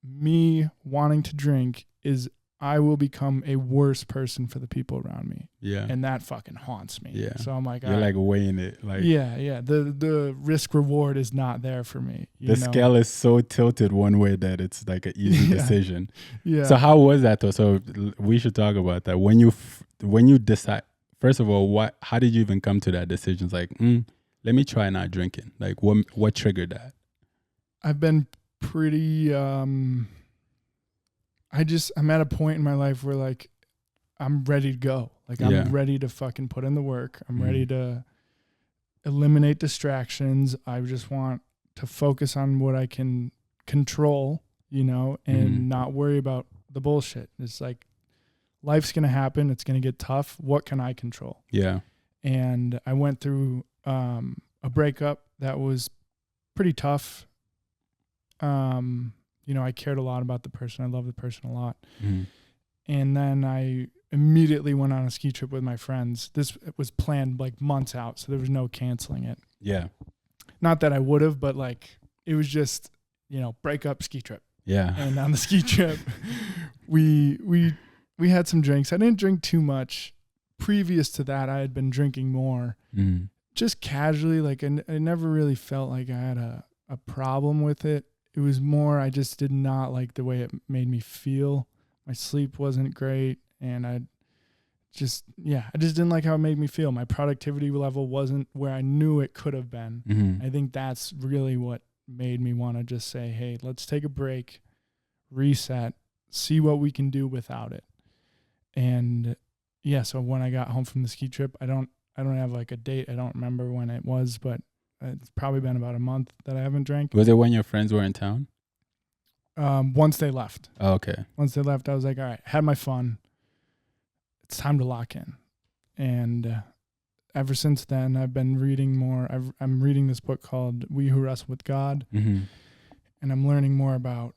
me wanting to drink is I will become a worse person for the people around me. Yeah. And that fucking haunts me. Yeah. So I'm like, you're like weighing it. Like, yeah. The risk reward is not there for me. The scale is so tilted one way that it's like an easy decision. Yeah. So how was that though? So we should talk about that. When you decide, first of all, how did you even come to that decision? It's like, let me try not drinking. Like what triggered that? I've been pretty, I'm at a point in my life where like I'm ready to go. Like I'm ready to fucking put in the work. I'm ready to eliminate distractions. I just want to focus on what I can control, and not worry about the bullshit. It's like life's going to happen. It's going to get tough. What can I control? Yeah. And I went through a breakup that was pretty tough. I cared a lot about the person. I love the person a lot. Mm-hmm. And then I immediately went on a ski trip with my friends. This was planned like months out, so there was no canceling it. Yeah. Not that I would have, but like it was just, break up ski trip. Yeah. And on the ski trip, we had some drinks. I didn't drink too much. Previous to that, I had been drinking more. Just casually. Like I never really felt like I had a problem with it. It was more, I just did not like the way it made me feel. My sleep wasn't great. And I just didn't like how it made me feel. My productivity level wasn't where I knew it could have been. Mm-hmm. I think that's really what made me want to just say, hey, let's take a break, reset, see what we can do without it. And so when I got home from the ski trip, I don't have like a date. I don't remember when it was, but it's probably been about a month that I haven't drank. Was it when your friends were in town? Once they left. Oh, okay. Once they left, I was like, all right, had my fun. It's time to lock in. And ever since then, I've been reading more. I'm reading this book called We Who Wrestle with God. Mm-hmm. And I'm learning more about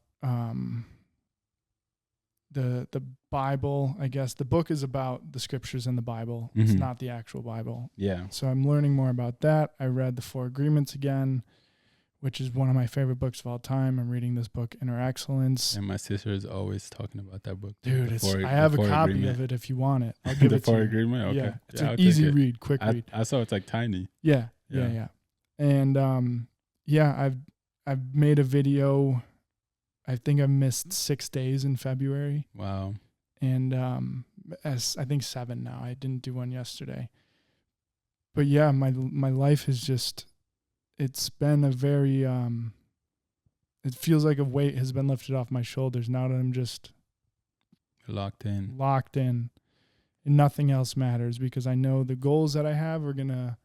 the Bible. I guess the book is about the scriptures in the Bible. It's not the actual Bible. Yeah. So I'm learning more about that. I read the 4 Agreements again, which is one of my favorite books of all time. I'm reading this book, Inner Excellence. And my sister is always talking about that book. Dude, I have a copy of it if you want it. I'll give it to you. The 4 Agreement? Okay. Yeah, it's an easy read, quick read. I saw it's like tiny. Yeah. And I've made a video. I think I missed 6 days in February. Wow. And as I think 7 now. I didn't do one yesterday. But yeah, my life is just, it's been a very it feels like a weight has been lifted off my shoulders now that I'm just locked in. And nothing else matters, because I know the goals that I have are going to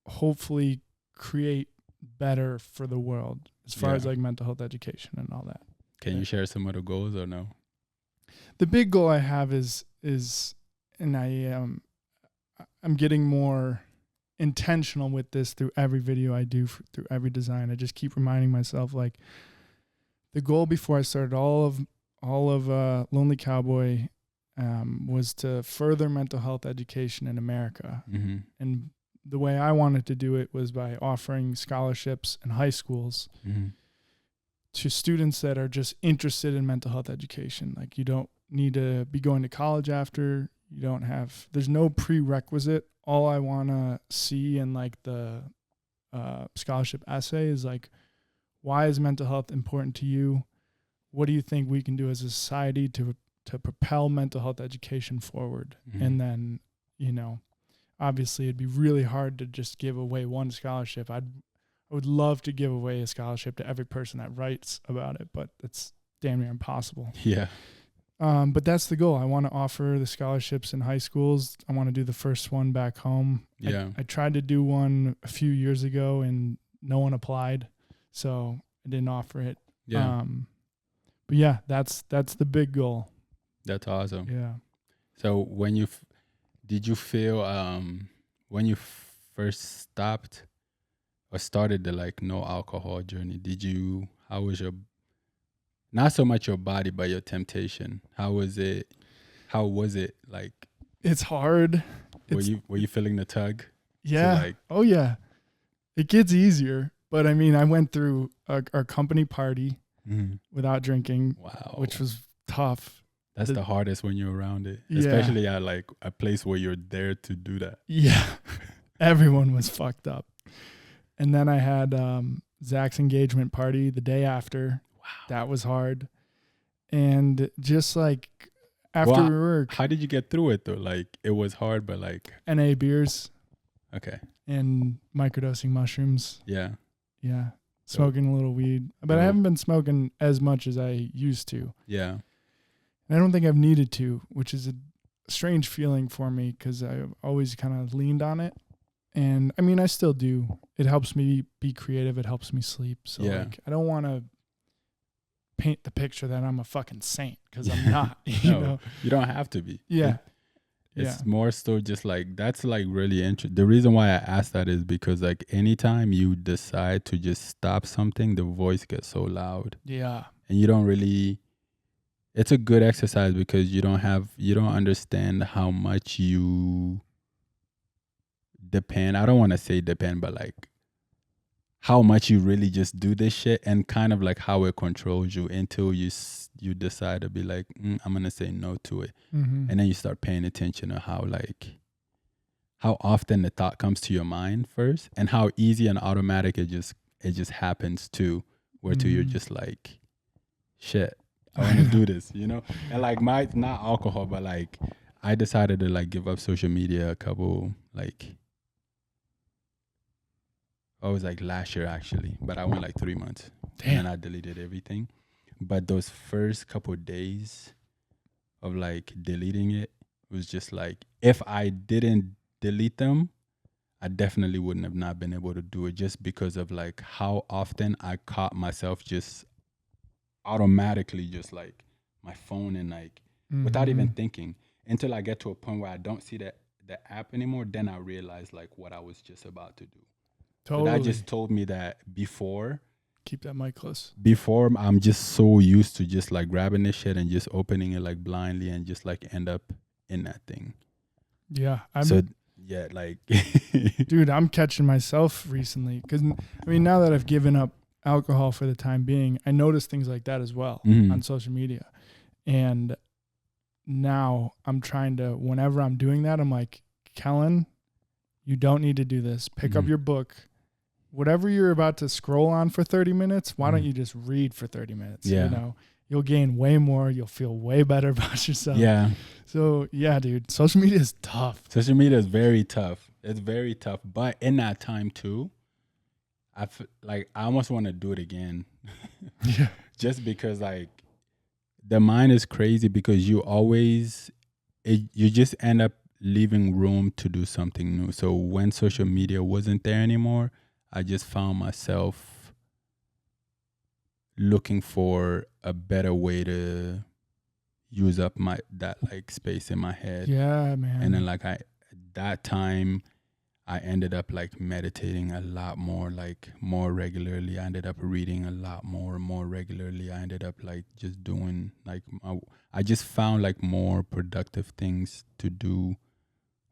hopefully create better for the world as far as like mental health education and all that. Can you share some of the goals or no? The big goal I have is and I'm getting more intentional with this through every video I do, through every design. I just keep reminding myself, like, the goal before I started all of Lonely Cowboy was to further mental health education in America. Mm-hmm. And the way I wanted to do it was by offering scholarships in high schools. Mm-hmm. to students that are just interested in mental health education. Like, you don't need to be going to college after. There's no prerequisite. All I want to see in like the scholarship essay is like, why is mental health important to you? What do you think we can do as a society to propel mental health education forward? Mm-hmm. And then, obviously it'd be really hard to just give away one scholarship. I would love to give away a scholarship to every person that writes about it, but it's damn near impossible. Yeah. But that's the goal. I want to offer the scholarships in high schools. I want to do the first one back home. Yeah. I tried to do one a few years ago and no one applied, so I didn't offer it. Yeah. But yeah, that's the big goal. That's awesome. Yeah. So did you feel when you first stopped or started the like no alcohol journey, how was your, not so much your body, but your temptation? How was it like? It's hard. Were you feeling the tug? Yeah. Oh yeah. It gets easier. But I mean, I went through our company party without drinking. Wow. Which was tough. That's the hardest when you're around it. Yeah. Especially at like a place where you're there to do that. Yeah. Everyone was fucked up. And then I had Zach's engagement party the day after. Wow. That was hard. And just like after work. How did you get through it though? Like it was hard, but like NA beers. Okay. And microdosing mushrooms. Yeah. Yeah. Smoking a little weed. But I haven't been smoking as much as I used to. Yeah. And I don't think I've needed to, which is a strange feeling for me because I've always kind of leaned on it. And I mean, I still do. It helps me be creative. It helps me sleep. So like, I don't want to paint the picture that I'm a fucking saint because I'm not. You know? You don't have to be. Yeah. It's more so just like, that's like really interesting. The reason why I asked that is because like anytime you decide to just stop something, the voice gets so loud. Yeah. And you don't really, it's a good exercise because you don't understand how much you depend. I don't want to say depend, but like how much you really just do this shit and kind of like how it controls you until you decide to be like, I'm going to say no to it. Mm-hmm. And then you start paying attention to how often the thought comes to your mind first and how easy and automatic it just happens too, where to you're just like, shit, I want to do this, you know? And like not alcohol, but like I decided to like give up social media a couple, like, I was like last year actually, but I went like 3 months. Damn. And I deleted everything. But those first couple of days of like deleting it was just like, if I didn't delete them, I definitely wouldn't have not been able to do it just because of like how often I caught myself just automatically just like my phone and like without even thinking until I get to a point where I don't see the app anymore. Then I realize like what I was just about to do. Totally. So that just told me that before. Keep that mic close. Before, I'm just so used to just like grabbing this shit and just opening it like blindly and just like end up in that thing. Yeah. Like. Dude, I'm catching myself recently because I mean, now that I've given up alcohol for the time being, I notice things like that as well on social media. And now I'm trying to, whenever I'm doing that, I'm like, Kellen, you don't need to do this. Pick up your book. Whatever you're about to scroll on for 30 minutes, why don't you just read for 30 minutes? Yeah. You know, you'll gain way more. You'll feel way better about yourself. Yeah. So yeah, dude, social media is tough. Social media is very tough. It's very tough. But in that time too, I almost want to do it again. Yeah. Just because like the mind is crazy because you just end up leaving room to do something new. So when social media wasn't there anymore, I just found myself looking for a better way to use up that like space in my head. Yeah, man. And then like that time I ended up like meditating a lot more, like more regularly. I ended up reading a lot more regularly. I ended up like just doing like, I just found like more productive things to do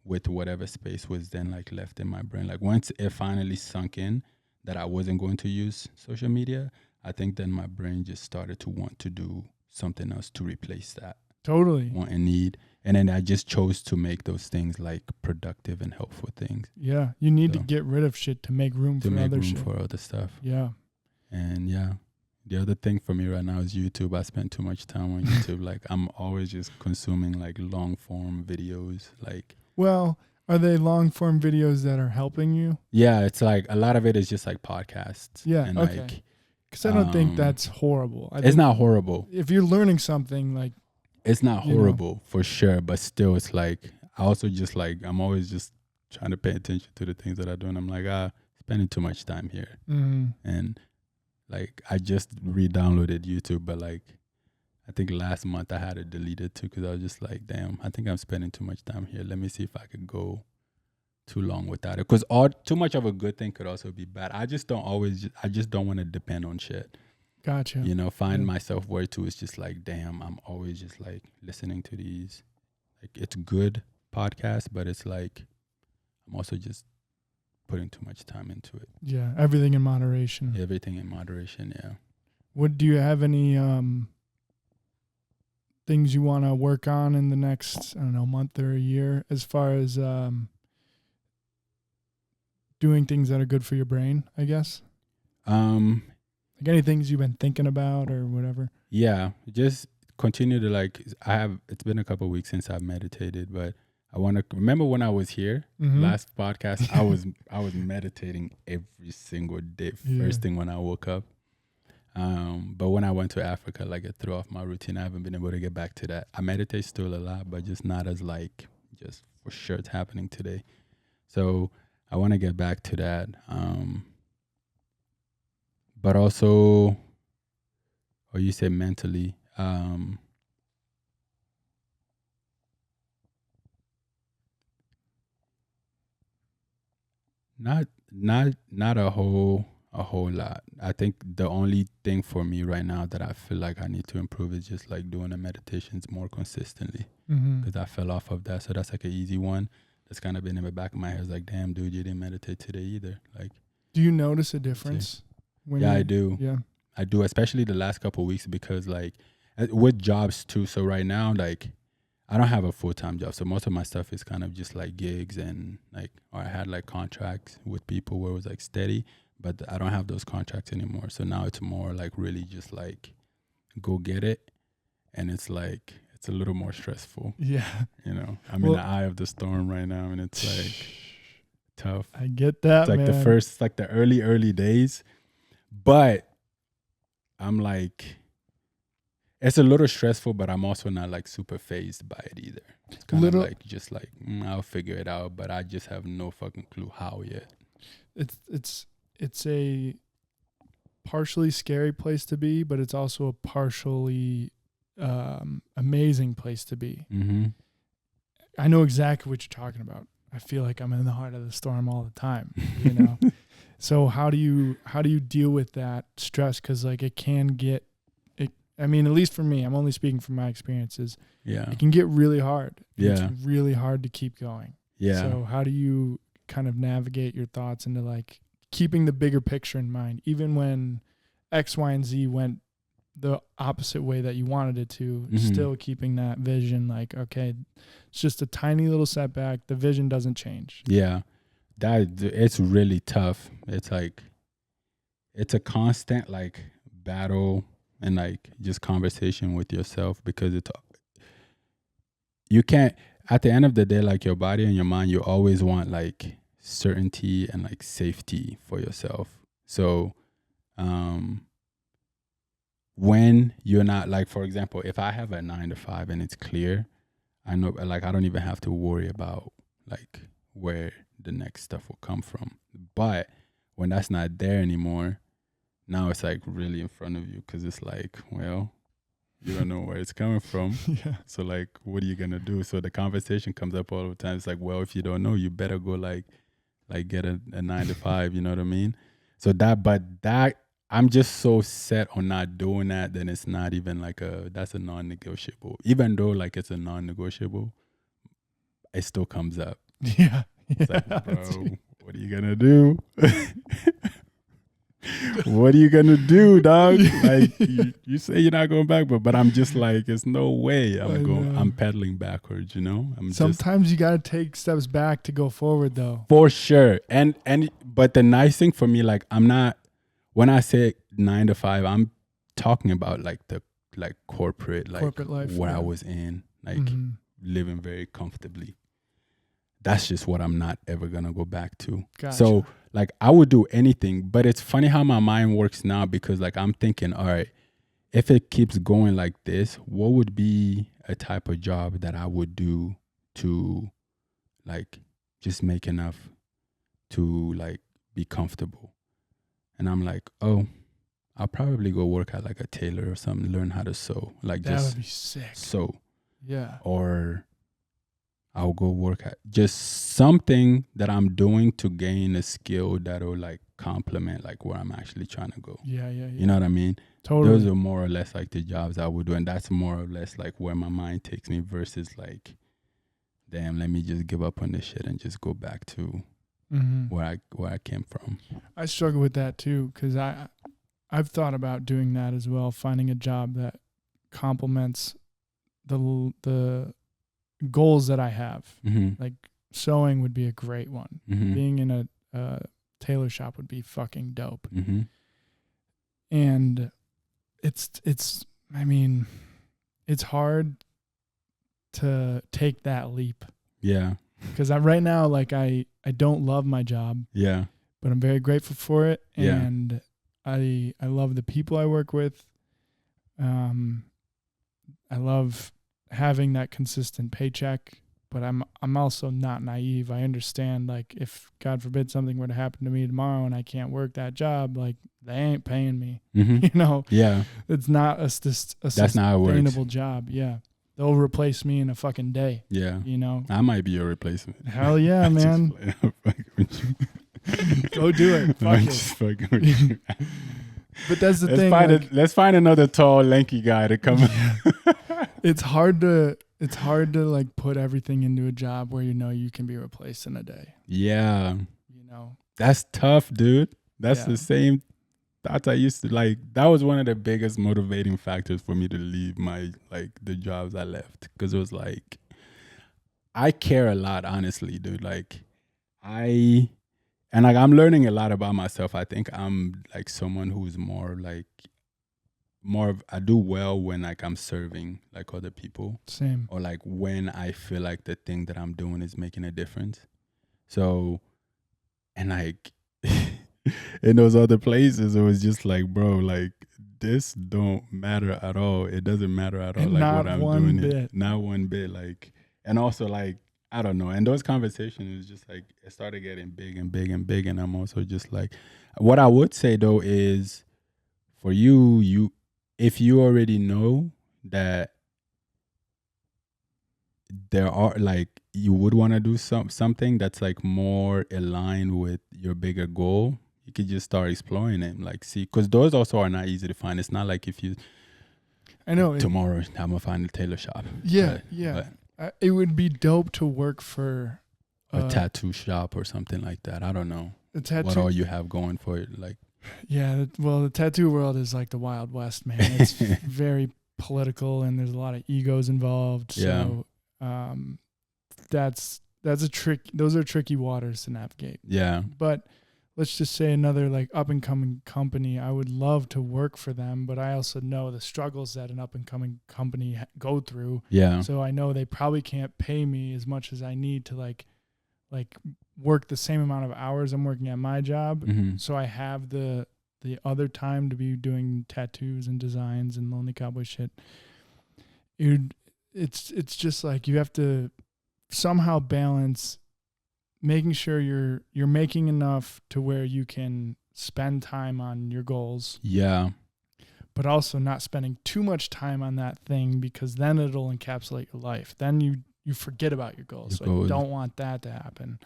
with whatever space was then like left in my brain. Like once it finally sunk in that I wasn't going to use social media, I think then my brain just started to want to do something else to replace that Totally. want and need. And then I just chose to make those things like productive and helpful things. Yeah. You need to get rid of shit to make room for other shit. For other stuff. Yeah. And yeah. The other thing for me right now is YouTube. I spend too much time on YouTube. Like I'm always just consuming like long form videos. Like, well, are they long form videos that are helping you? Yeah, it's like a lot of it is just like podcasts. Yeah. And okay. like, because I don't think that's horrible. It's not horrible. If you're learning something, like, it's not horrible for sure, but still, it's like I also just like I'm always just trying to pay attention to the things that I do, and I'm like spending too much time here, and like I just re-downloaded YouTube, but like I think last month I had it deleted too because I was just like, damn, I think I'm spending too much time here. Let me see if I could go too long without it, because too much of a good thing could also be bad. I just don't want to depend on shit. Gotcha. You know, find myself where to. It's just like, damn, I'm always just like listening to these. Like, it's good podcast, but it's like I'm also just putting too much time into it. Yeah, everything in moderation. Everything in moderation, yeah. Do you have any things you want to work on in the next, I don't know, month or a year as far as doing things that are good for your brain, I guess? Like any things you've been thinking about or whatever? Yeah, just continue to like, it's been a couple of weeks since I've meditated, but I want to remember when I was here last podcast, I was meditating every single day, first thing when I woke up. But when I went to Africa, like it threw off my routine. I haven't been able to get back to that. I meditate still a lot, but just not as like, just for sure it's happening today. So I want to get back to that. But also, or you say mentally, not a whole lot. I think the only thing for me right now that I feel like I need to improve is just like doing the meditations more consistently, because I fell off of that. So that's like an easy one. That's kind of been in the back of my head. It's like, damn, dude, you didn't meditate today either. Like, do you notice a difference? I do. Yeah, I do, especially the last couple of weeks, because like with jobs too. So right now, like I don't have a full-time job. So most of my stuff is kind of just like gigs and like, or I had like contracts with people where it was like steady, but I don't have those contracts anymore. So now it's more like really just like go get it. And it's like, it's a little more stressful. Yeah. You know, I'm in the eye of the storm right now, and it's like tough. I get that, it's like the early days. But I'm like, it's a little stressful, but I'm also not like super phased by it either. It's kind of like, just like, I'll figure it out, but I just have no fucking clue how yet. It's a partially scary place to be, but it's also a partially amazing place to be. I know exactly what you're talking about. I feel like I'm in the heart of the storm all the time, you know? So how do you deal with that stress? Because like it can get, I mean, at least for me, I'm only speaking from my experiences. Yeah, it can get really hard. Yeah, it's really hard to keep going. Yeah. So how do you kind of navigate your thoughts into like keeping the bigger picture in mind, even when X, Y, and Z went the opposite way that you wanted it to, still keeping that vision like, okay, it's just a tiny little setback. The vision doesn't change. Yeah. It's really tough. It's like, it's a constant like battle and like just conversation with yourself, because you can't, at the end of the day, like your body and your mind, you always want like certainty and like safety for yourself. So, when you're not, like, for example, if I have a 9 to 5 and it's clear, I know, like, I don't even have to worry about like where the next stuff will come from. But when that's not there anymore, now it's like really in front of you, because it's like, well, you don't know where it's coming from. Yeah. So like, what are you gonna do? So the conversation comes up all the time. It's like, well, if you don't know, you better go like get a 9 to 5. You know what I mean? So that I'm just so set on not doing that, then it's not even like that's a non-negotiable. Even though like it's a non-negotiable, it still comes up. Yeah. It's like, bro, what are you gonna do? What are you gonna do, dog? Like you say you're not going back, but I'm just like, there's no way I'm pedaling backwards, you know? Sometimes you gotta take steps back to go forward though. For sure. And but the nice thing for me, like when I say 9 to 5, I'm talking about like the corporate life where I was in, like living very comfortably. That's just what I'm not ever gonna go back to. Gotcha. So like I would do anything, but it's funny how my mind works now, because like I'm thinking, all right, if it keeps going like this, what would be a type of job that I would do to like just make enough to like be comfortable? And I'm like, oh, I'll probably go work at like a tailor or something, learn how to sew. Like that would be sick. Sew. Yeah. Or I'll go work at just something that I'm doing to gain a skill that'll like complement like where I'm actually trying to go. Yeah. You know what I mean? Totally. Those are more or less like the jobs I would do. And that's more or less like where my mind takes me versus like, damn, let me just give up on this shit and just go back to where I came from. I struggle with that too, because I've thought about doing that as well, finding a job that complements the goals that I have. Like sewing would be a great one. Being in a tailor shop would be fucking dope. And it's I mean, it's hard to take that leap. Yeah. Because right now, like I don't love my job. Yeah. But I'm very grateful for it. Yeah. And I love the people I work with. I love having that consistent paycheck, but I'm also not naive. I understand, like, if God forbid something were to happen to me tomorrow and I can't work that job, like, they ain't paying me. You know? Yeah. It's not a sustainable job. Yeah. They'll replace me in a fucking day. Yeah. You know? I might be your replacement. Hell yeah, man. Go do it. Fuck it. But that's the thing. Let's find another tall, lanky guy to come. It's hard to like put everything into a job where you know you can be replaced in a day. Yeah. You know. That's tough, dude. That's the same thoughts I used to like. That was one of the biggest motivating factors for me to leave my the jobs I left, because it was like I care a lot, honestly, dude. Like I'm learning a lot about myself. I think I'm like someone who's more I do well when like I'm serving like other people. Same. Or like when I feel like the thing that I'm doing is making a difference. So, and like in those other places, it was just like, bro, like this don't matter at all. It doesn't matter at all. And like not what I'm one doing. bit. Not one bit. Like, and also like, I don't know. And those conversations is just like, it started getting big and big and big. And I'm also just like, what I would say though is for you, if you already know that there are like, you would want to do something that's like more aligned with your bigger goal, you could just start exploring it. Like, see, because those also are not easy to find. It's not like if you, I know tomorrow I'm gonna find a tailor shop. Yeah, it would be dope to work for a tattoo shop or something like that. I don't know what all you have going for it. Like, yeah, well, the tattoo world is like the Wild West, man. It's very political and there's a lot of egos involved. So, that's a trick. Those are tricky waters to navigate. Yeah. But let's just say another like up and coming company, I would love to work for them, but I also know the struggles that an up and coming company go through. Yeah. So I know they probably can't pay me as much as I need to like work the same amount of hours I'm working at my job. So I have the other time to be doing tattoos and designs and Lonely Cowboy shit. It's just like you have to somehow balance making sure you're making enough to where you can spend time on your goals. Yeah. But also not spending too much time on that thing, because then it'll encapsulate your life. Then you forget about your goals. So I don't want that to happen.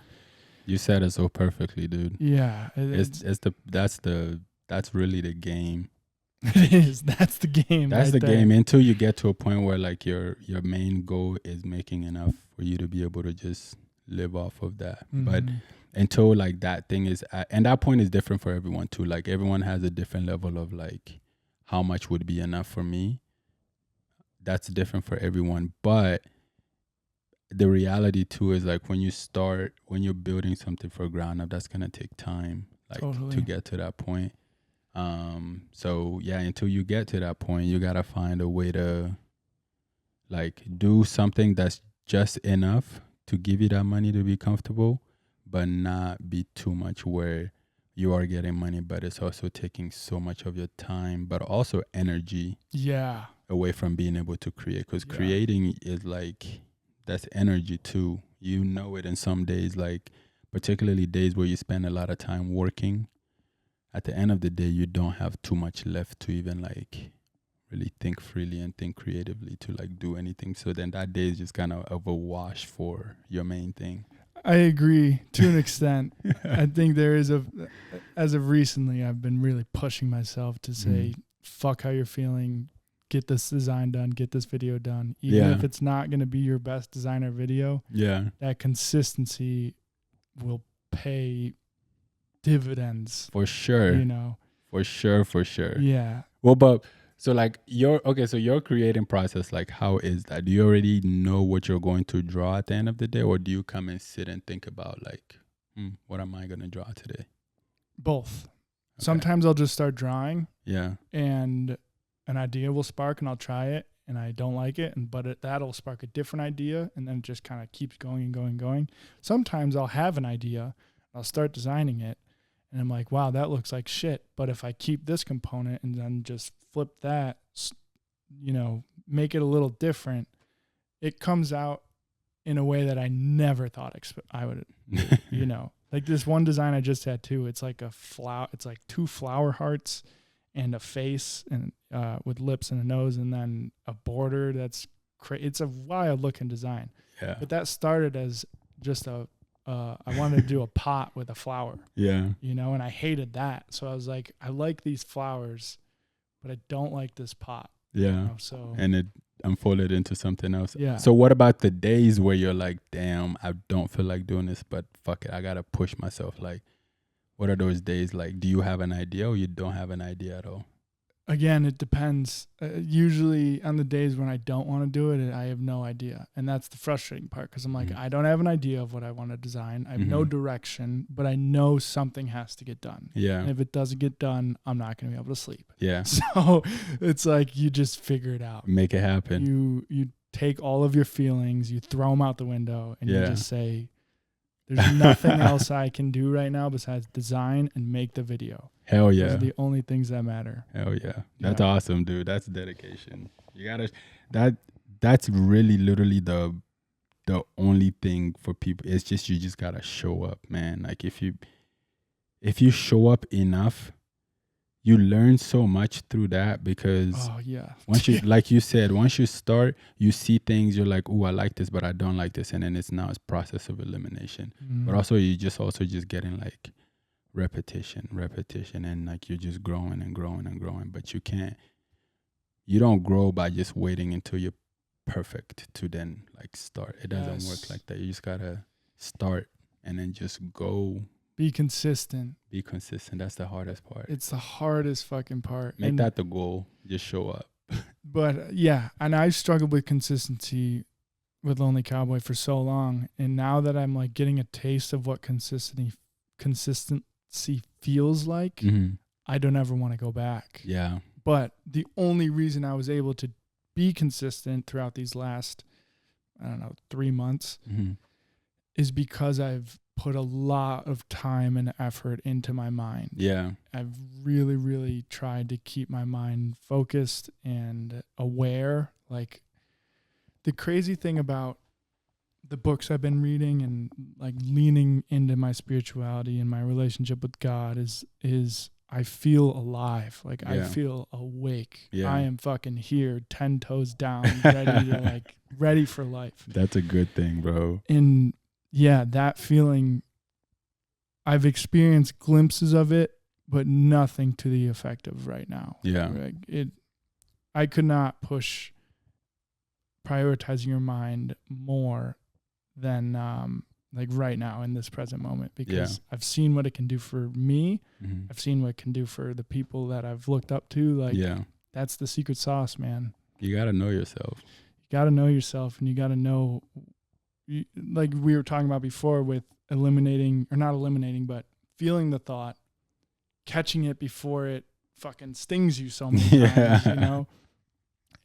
You said it so perfectly, dude. Yeah. That's really the game. It is. That's the game. That's right the game until you get to a point where like your main goal is making enough for you to be able to just live off of that. But until like that thing is at, and that point is different for everyone too. Like everyone has a different level of like how much would be enough for me. That's different for everyone. But the reality too is like when you're building something for ground up, that's gonna take time, like to get to that point. So yeah, until you get to that point, you gotta find a way to like do something that's just enough to give you that money to be comfortable, but not be too much where you are getting money, but it's also taking so much of your time, but also energy. Yeah. Away from being able to create, because creating is like, that's energy too. You know it in some days, like particularly days where you spend a lot of time working. At the end of the day, you don't have too much left to even like really think freely and think creatively to like do anything. So then that day is just kind of a wash for your main thing. I agree to an extent. I think there is as of recently, I've been really pushing myself to say, fuck how you're feeling. Get this design done, get this video done. Even if it's not going to be your best designer video, that consistency will pay dividends. For sure. You know? For sure. Yeah. Well, but so like so your creating process, like how is that? Do you already know what you're going to draw at the end of the day, or do you come and sit and think about like, what am I going to draw today? Both. Okay. Sometimes I'll just start drawing. Yeah. And an idea will spark and I'll try it and I don't like it, but that'll spark a different idea, and then it just kind of keeps going and going and going. Sometimes I'll have an idea, I'll start designing it, and I'm like, wow, that looks like shit. But if I keep this component and then just flip that, you know, make it a little different, it comes out in a way that I never thought I would, you know. Like this one design I just had too, it's like it's like 2 flower hearts and a face and with lips and a nose, and then a border that's it's a wild looking design. Yeah. But that started as just I wanted to do a pot with a flower. Yeah. You know, and I hated that. So I was like, I like these flowers, but I don't like this pot. Yeah. You know, so and it unfolded into something else. Yeah. So what about the days where you're like, damn, I don't feel like doing this, but fuck it, I gotta push myself? Like, what are those days like? Do you have an idea, or you don't have an idea at all? Again, it depends. Usually on the days when I don't want to do it, I have no idea. And that's the frustrating part, because I'm like, I don't have an idea of what I want to design. I have no direction, but I know something has to get done. Yeah. And if it doesn't get done, I'm not going to be able to sleep. Yeah. So it's like you just figure it out. Make it happen. You take all of your feelings, you throw them out the window, and you just say, there's nothing else I can do right now besides design and make the video. Hell yeah. Those are the only things that matter. Hell yeah. That's awesome, dude. That's dedication. You gotta, that's really literally the only thing for people. It's just, you just gotta show up, man. Like if you show up enough, you learn so much through that, because once you, like you said, once you start, you see things, you're like, oh, I like this, but I don't like this. And then it's process of elimination. But also you just getting like repetition, and like you're just growing and growing and growing. But you don't grow by just waiting until you're perfect to then like start. It doesn't work like that. You just gotta start and then just go. Be consistent. That's the hardest part. It's the hardest fucking part. Make that the goal. Just show up. But yeah, and I've struggled with consistency with Lonely Cowboy for so long. And now that I'm like getting a taste of what consistency feels like, I don't ever want to go back. Yeah. But the only reason I was able to be consistent throughout these last, 3 months is because I've put a lot of time and effort into my mind. Yeah. I've really, really tried to keep my mind focused and aware. Like, the crazy thing about the books I've been reading and like leaning into my spirituality and my relationship with God is I feel alive. Like I feel awake. Yeah. I am fucking here, 10 toes down, ready for life. That's a good thing, bro. And yeah, that feeling, I've experienced glimpses of it, but nothing to the effect of right now. Yeah. Like I could not push prioritizing your mind more than like right now in this present moment, because I've seen what it can do for me. Mm-hmm. I've seen what it can do for the people that I've looked up to. Like, that's the secret sauce, man. You got to know yourself. You got to know yourself, and you got to know, like we were talking about before, with eliminating, or not eliminating, but feeling the thought, catching it before it fucking stings you so many times, you know,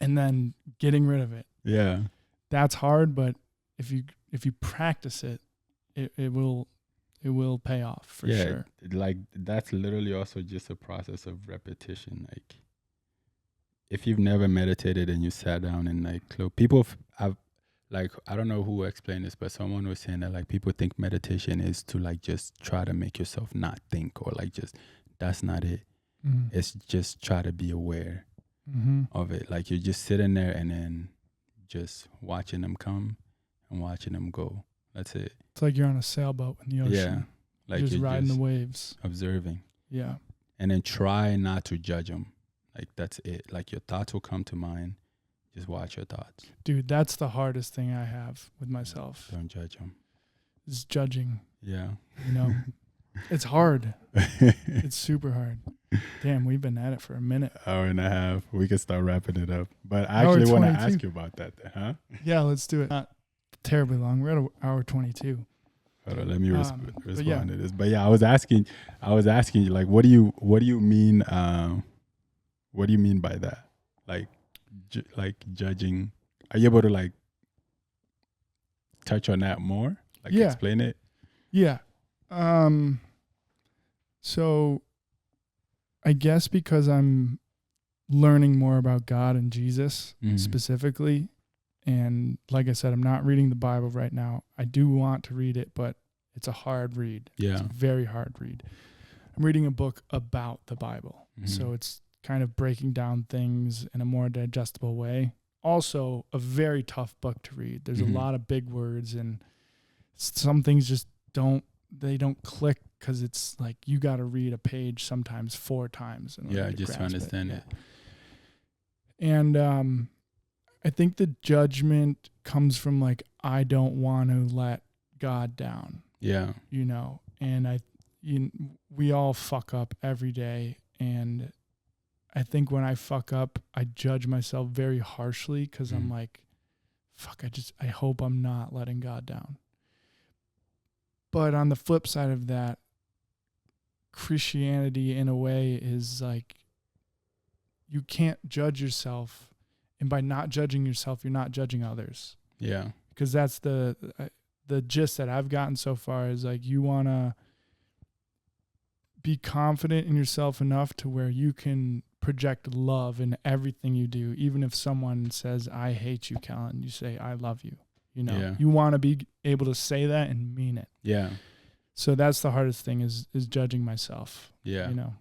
and then getting rid of it. Yeah. That's hard, but if you practice it, it will pay off for sure. Like that's literally also just a process of repetition. Like if you've never meditated and you sat down and like I've like, I don't know who explained this, but someone was saying that like people think meditation is to like just try to make yourself not think, or like just, that's not it. Mm-hmm. It's just try to be aware of it. Like you're just sitting there and then just watching them come and watching them go. That's it. It's like you're on a sailboat in the ocean. Yeah. Like you're just riding the waves. Observing. Yeah. And then try not to judge them. Like that's it. Like your thoughts will come to mind. Just watch your thoughts. Dude, that's the hardest thing I have with myself. Don't judge them. Is judging. Yeah. You know, it's hard. It's super hard. Damn, we've been at it for a minute. Hour and a half. We can start wrapping it up. But I actually want to ask you about that, huh? Yeah, let's do it. Not terribly long. We're at hour 22. Hold on, let me respond to this. But yeah, I was asking you, like, what do you mean? What do you mean by that? Like judging? Are you able to like touch on that more? Like explain it? Yeah. So I guess because I'm learning more about God and Jesus specifically, and like I said, I'm not reading the Bible right now. I do want to read it, but it's a hard read. Yeah. It's a very hard read. I'm reading a book about the Bible. So it's kind of breaking down things in a more digestible way. Also, a very tough book to read. There's a lot of big words, and some things just don't click, because it's like you got to read a page sometimes 4 times. Just to understand it. And I think the judgment comes from like, I don't want to let God down. Yeah. You know, and we all fuck up every day, and I think when I fuck up, I judge myself very harshly, because I'm like, fuck, I hope I'm not letting God down. But on the flip side of that, Christianity in a way is like, you can't judge yourself, and by not judging yourself, you're not judging others. Yeah. Because that's the gist that I've gotten so far, is like, you want to be confident in yourself enough to where you can project love in everything you do. Even if someone says, I hate you, Kellen, you say, I love you. You know, you want to be able to say that and mean it. Yeah. So that's the hardest thing is judging myself. Yeah. You know,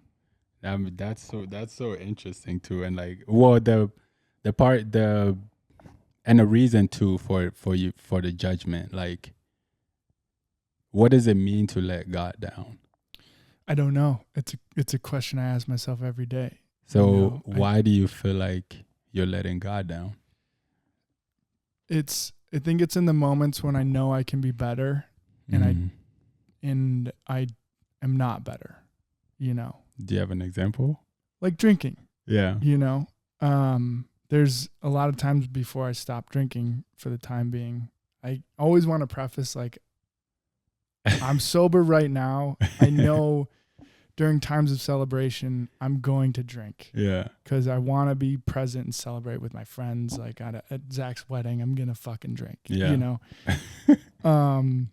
that's so interesting too. And like, well, the reason too for the judgment, like, what does it mean to let God down? I don't know. It's a question I ask myself every day. So why do you feel like you're letting God down? I think it's in the moments when I know I can be better, and I am not better, you know. Do you have an example? Like drinking. Yeah. You know, there's a lot of times before I stop drinking, for the time being, I always want to preface, like, I'm sober right now. I know during times of celebration, I'm going to drink. Yeah. Because I want to be present and celebrate with my friends. Like at Zach's wedding, I'm going to fucking drink. Yeah. You know?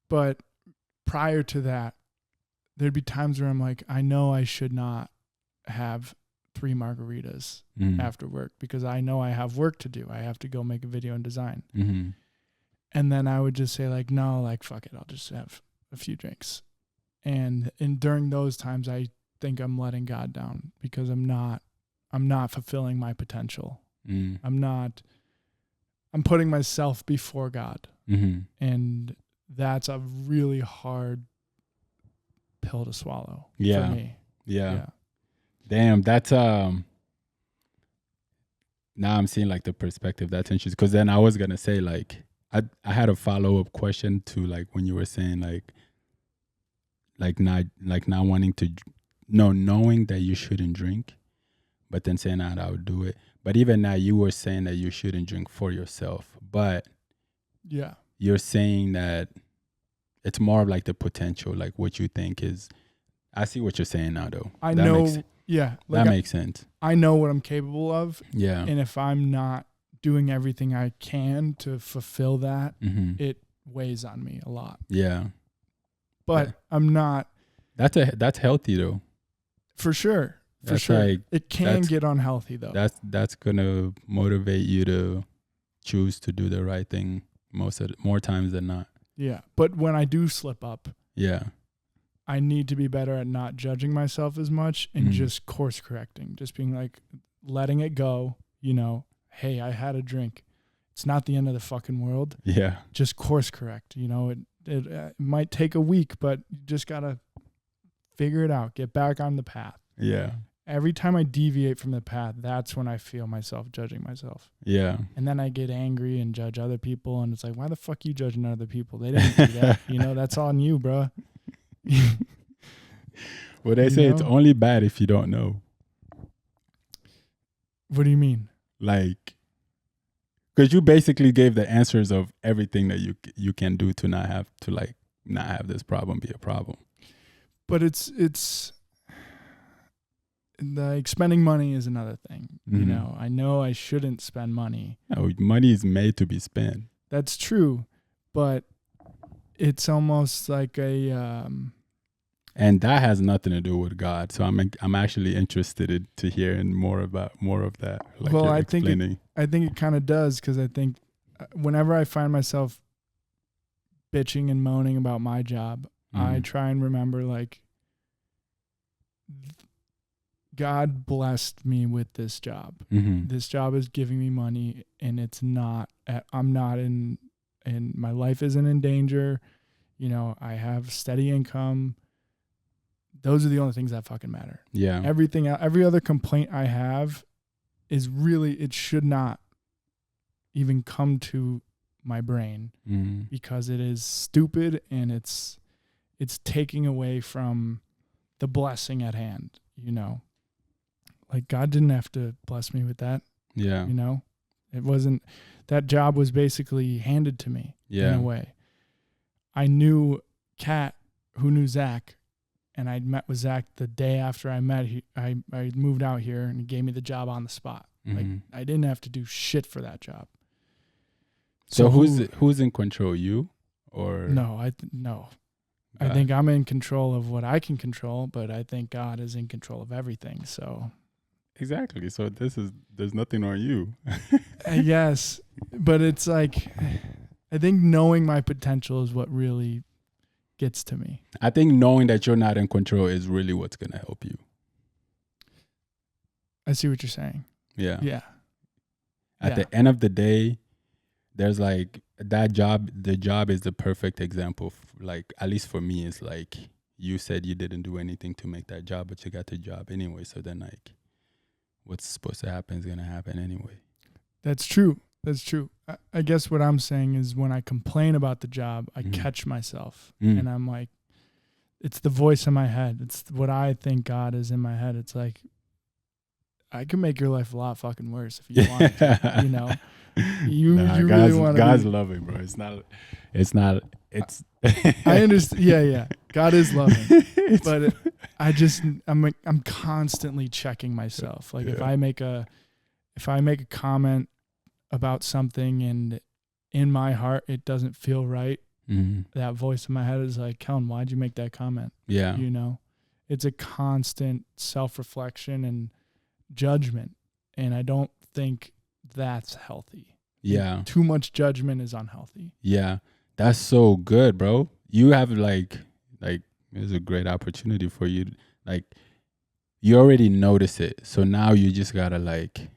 But prior to that, there'd be times where I'm like, I know I should not have 3 margaritas after work, because I know I have work to do. I have to go make a video and design. Mm-hmm. And then I would just say like, no, like, fuck it. I'll just have a few drinks. And during those times, I think I'm letting God down, because I'm not fulfilling my potential. I'm putting myself before God. Mm-hmm. And that's a really hard pill to swallow for me. Yeah. Damn, that's now I'm seeing like the perspective. That's interesting, because then I was gonna say, like, I had a follow-up question to like when you were saying not wanting to, no, knowing that you shouldn't drink, but then saying that I would do it. But even now, you were saying that you shouldn't drink for yourself, but yeah, you're saying that it's more of like the potential, like what you think is. I see what you're saying now, though. I know. Yeah, like that makes sense. I know what I'm capable of. Yeah, and if I'm not doing everything I can to fulfill that, it weighs on me a lot. Yeah, but I'm not. That's healthy though. For sure. For that's sure. Like, it can get unhealthy though. That's gonna motivate you to choose to do the right thing more times than not. Yeah. But when I do slip up, yeah, I need to be better at not judging myself as much and just course correcting. Just being like letting it go, you know, hey, I had a drink. It's not the end of the fucking world. Yeah. Just course correct. You know, it might take a week, but you just gotta figure it out. Get back on the path. Yeah. Every time I deviate from the path, that's when I feel myself judging myself. Yeah. And then I get angry and judge other people. And it's like, why the fuck you judging other people? They didn't do that. You know, that's on you, bro. Well, they say it's only bad if you don't know. What do you mean? Like, because you basically gave the answers of everything that you can do to not have this problem be a problem. But it's like spending money is another thing. You know I shouldn't spend money. No, money is made to be spent. That's true, but it's almost like a and that has nothing to do with God. So I'm actually interested to hearing more of that. Like, well, I think it kind of does, because I think whenever I find myself bitching and moaning about my job, I try and remember like God blessed me with this job. This job is giving me money, and I'm not in my life isn't in danger. You know, I have steady income. Those are the only things that fucking matter. Yeah. Everything else, every other complaint I have is really, it should not even come to my brain because it is stupid, and it's taking away from the blessing at hand, you know. Like, God didn't have to bless me with that. Yeah. You know, it wasn't, that job was basically handed to me in a way. I knew Kat, who knew Zach, and I'd met with Zach the day after I met. I moved out here, and he gave me the job on the spot. Like, I didn't have to do shit for that job. So who's in control, you or? No, no. I think I'm in control of what I can control, but I think God is in control of everything. So. Exactly. So there's nothing on you. Yes, but it's like, I think knowing my potential is what really gets to me. I think knowing that you're not in control is really what's going to help you. I see what you're saying. Yeah. Yeah. At the end of the day, there's like that job. The job is the perfect example. Like, at least for me, it's like you said you didn't do anything to make that job, but you got the job anyway. So then, like, what's supposed to happen is going to happen anyway. That's true. That's true. I guess what I'm saying is, when I complain about the job, I catch myself and I'm like, it's the voice in my head. It's what I think God is in my head. It's like, I can make your life a lot fucking worse if you want to, you know. You really want to. God's loving, bro. It's not. I understand. Yeah. God is loving, but I'm constantly checking myself. Like, if I make a comment about something and in my heart it doesn't feel right, that voice in my head is like, Kellen, why'd you make that comment? Yeah. You know, it's a constant self-reflection and judgment, and I don't think that's healthy. Yeah. Too much judgment is unhealthy. Yeah. That's so good, bro. You have like it's a great opportunity for you. Like, you already notice it. So now you just gotta like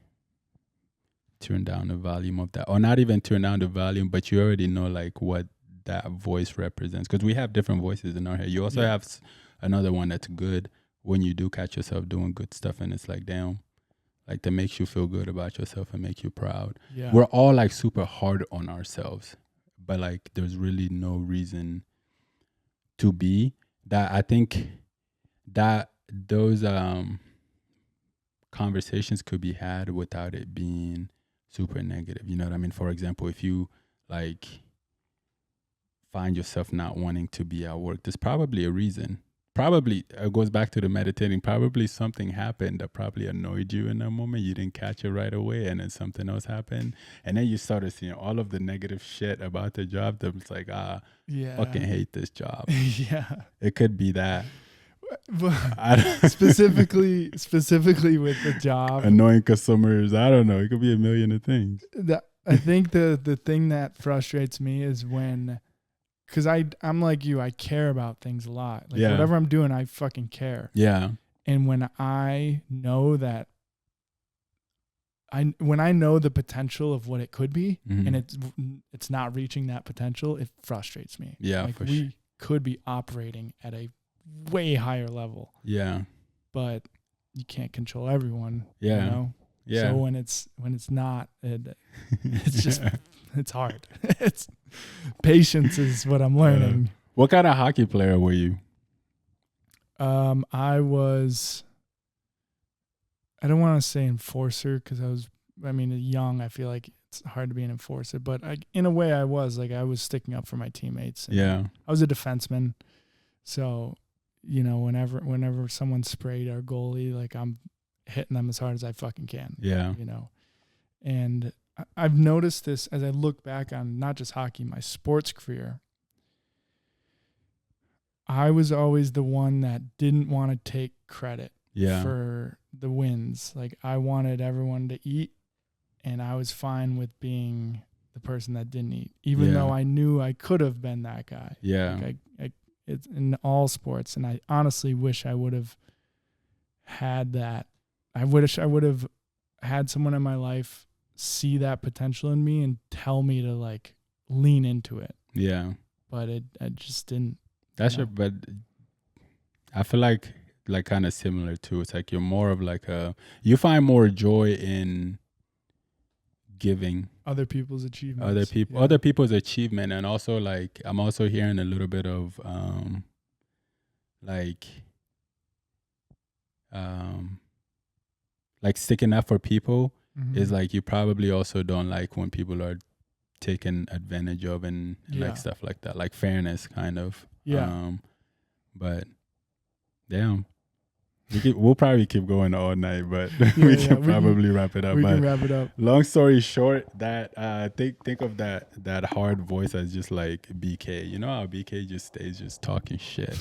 turn down the volume of that, or not even turn down the volume, but you already know like what that voice represents, because we have different voices in our head. You also have another one that's good when you do catch yourself doing good stuff, and it's like, damn, like, that makes you feel good about yourself and make you proud. Yeah. We're all like super hard on ourselves. but like there's really no reason to be. That I think that those conversations could be had without it being super negative. You know what I mean? For example, if you like find yourself not wanting to be at work, there's probably a reason. Probably it goes back to the meditating. Probably something happened that probably annoyed you in that moment. You didn't catch it right away, and then something else happened, and then you started seeing all of the negative shit about the job. That was like, fucking hate this job. Yeah, it could be that. specifically with the job, annoying customers. I don't know. It could be a million of things. I think the thing that frustrates me is when. Because I'm like you, I care about things a lot. Like whatever I'm doing, I fucking care. Yeah. And when I know that, when I know the potential of what it could be, and it's not reaching that potential, it frustrates me. Yeah, like we could be operating at a way higher level. Yeah. But you can't control everyone. Yeah. You know? Yeah. So when it's not, it's just it's hard. It's patience is what I'm learning. What kind of hockey player were you? I was. I don't want to say enforcer because young. I feel like it's hard to be an enforcer, but in a way, I was sticking up for my teammates. Yeah. I was a defenseman, so whenever someone sprayed our goalie, like I'm hitting them as hard as I fucking can. Yeah. And I've noticed this as I look back on not just hockey, my sports career. I was always the one that didn't want to take credit for the wins. Like I wanted everyone to eat, and I was fine with being the person that didn't eat, even though I knew I could have been that guy. Yeah. Like it's in all sports, and I honestly wish I would have had that. I wish I would have had someone in my life see that potential in me and tell me to like lean into it. Yeah. But I just didn't. But I feel like kind of similar too. It's like you're more of like you find more joy in giving other people's achievements. Other people's achievement, and also like I'm also hearing a little bit of like sticking up for people is like you probably also don't like when people are taken advantage of and like stuff like that, like fairness kind of. But damn, we'll probably keep going all night, but we can probably wrap it up. We can wrap it up. Long story short, that think of that hard voice as just like BK. You know how BK just stays just talking shit.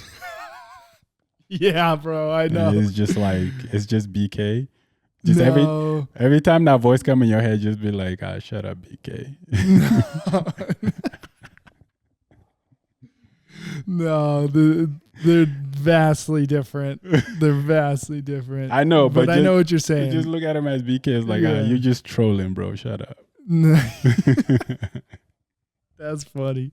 Yeah, bro, I know. And it's just BK. Just every time that voice come in your head, just be like, shut up, BK. No, they're vastly different. They're vastly different. I know, but I know what you're saying. Just look at him as BK. It's like, you're just trolling, bro. Shut up. That's funny.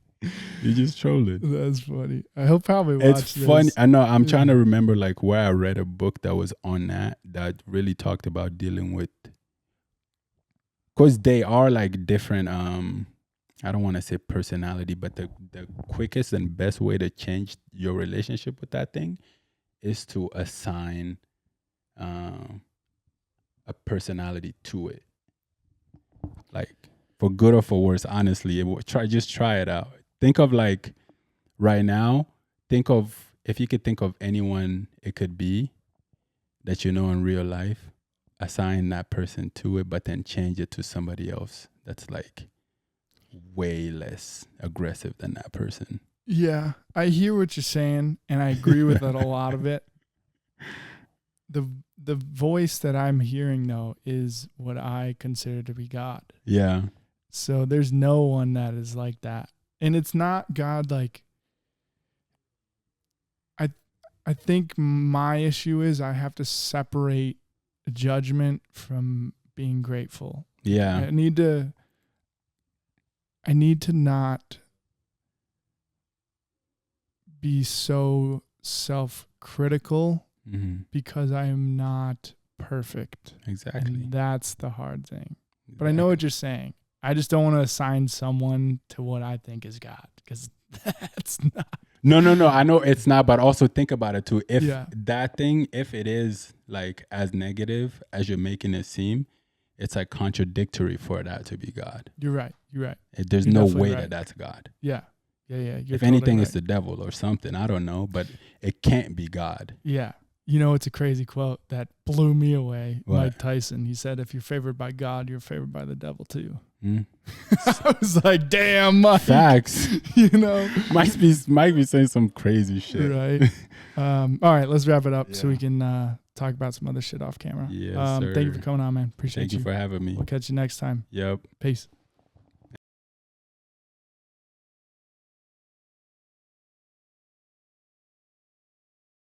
You're just trolling. That's funny. I'll probably watch It's funny. I know. I'm trying to remember like where I read a book that was on that really talked about dealing with, because they are like different. I don't want to say personality, but the quickest and best way to change your relationship with that thing is to assign a personality to it. Like for good or for worse, honestly, just try it out. Think of like right now, if you could think of anyone it could be that you know in real life, assign that person to it, but then change it to somebody else that's like way less aggressive than that person. Yeah, I hear what you're saying, and I agree with it, a lot of it. The voice that I'm hearing though is what I consider to be God. Yeah. So there's no one that is like that. And it's not God. Like, I think my issue is I have to separate judgment from being grateful. Yeah. I need to not be so self-critical because I am not perfect. Exactly. And that's the hard thing. But I know what you're saying. I just don't want to assign someone to what I think is God, because that's not. No. I know it's not, but also think about it too. If Yeah. that thing, if it is like as negative as you're making it seem, it's like contradictory for that to be God. You're right. There's You're no definitely way right. that that's God. Yeah. You're If totally anything, right. it's the devil or something. I don't know, but it can't be God. Yeah. You know, it's a crazy quote that blew me away. What? Mike Tyson, he said, if you're favored by God, you're favored by the devil too. Mm. I was like, damn, Mike. Facts. You know? Might be saying some crazy shit. Right. All right, let's wrap it up so Yeah. we can talk about some other shit off camera. Yes, sir. Thank you for coming on, man. Appreciate you. Thank you for having me. We'll catch you next time. Yep. Peace.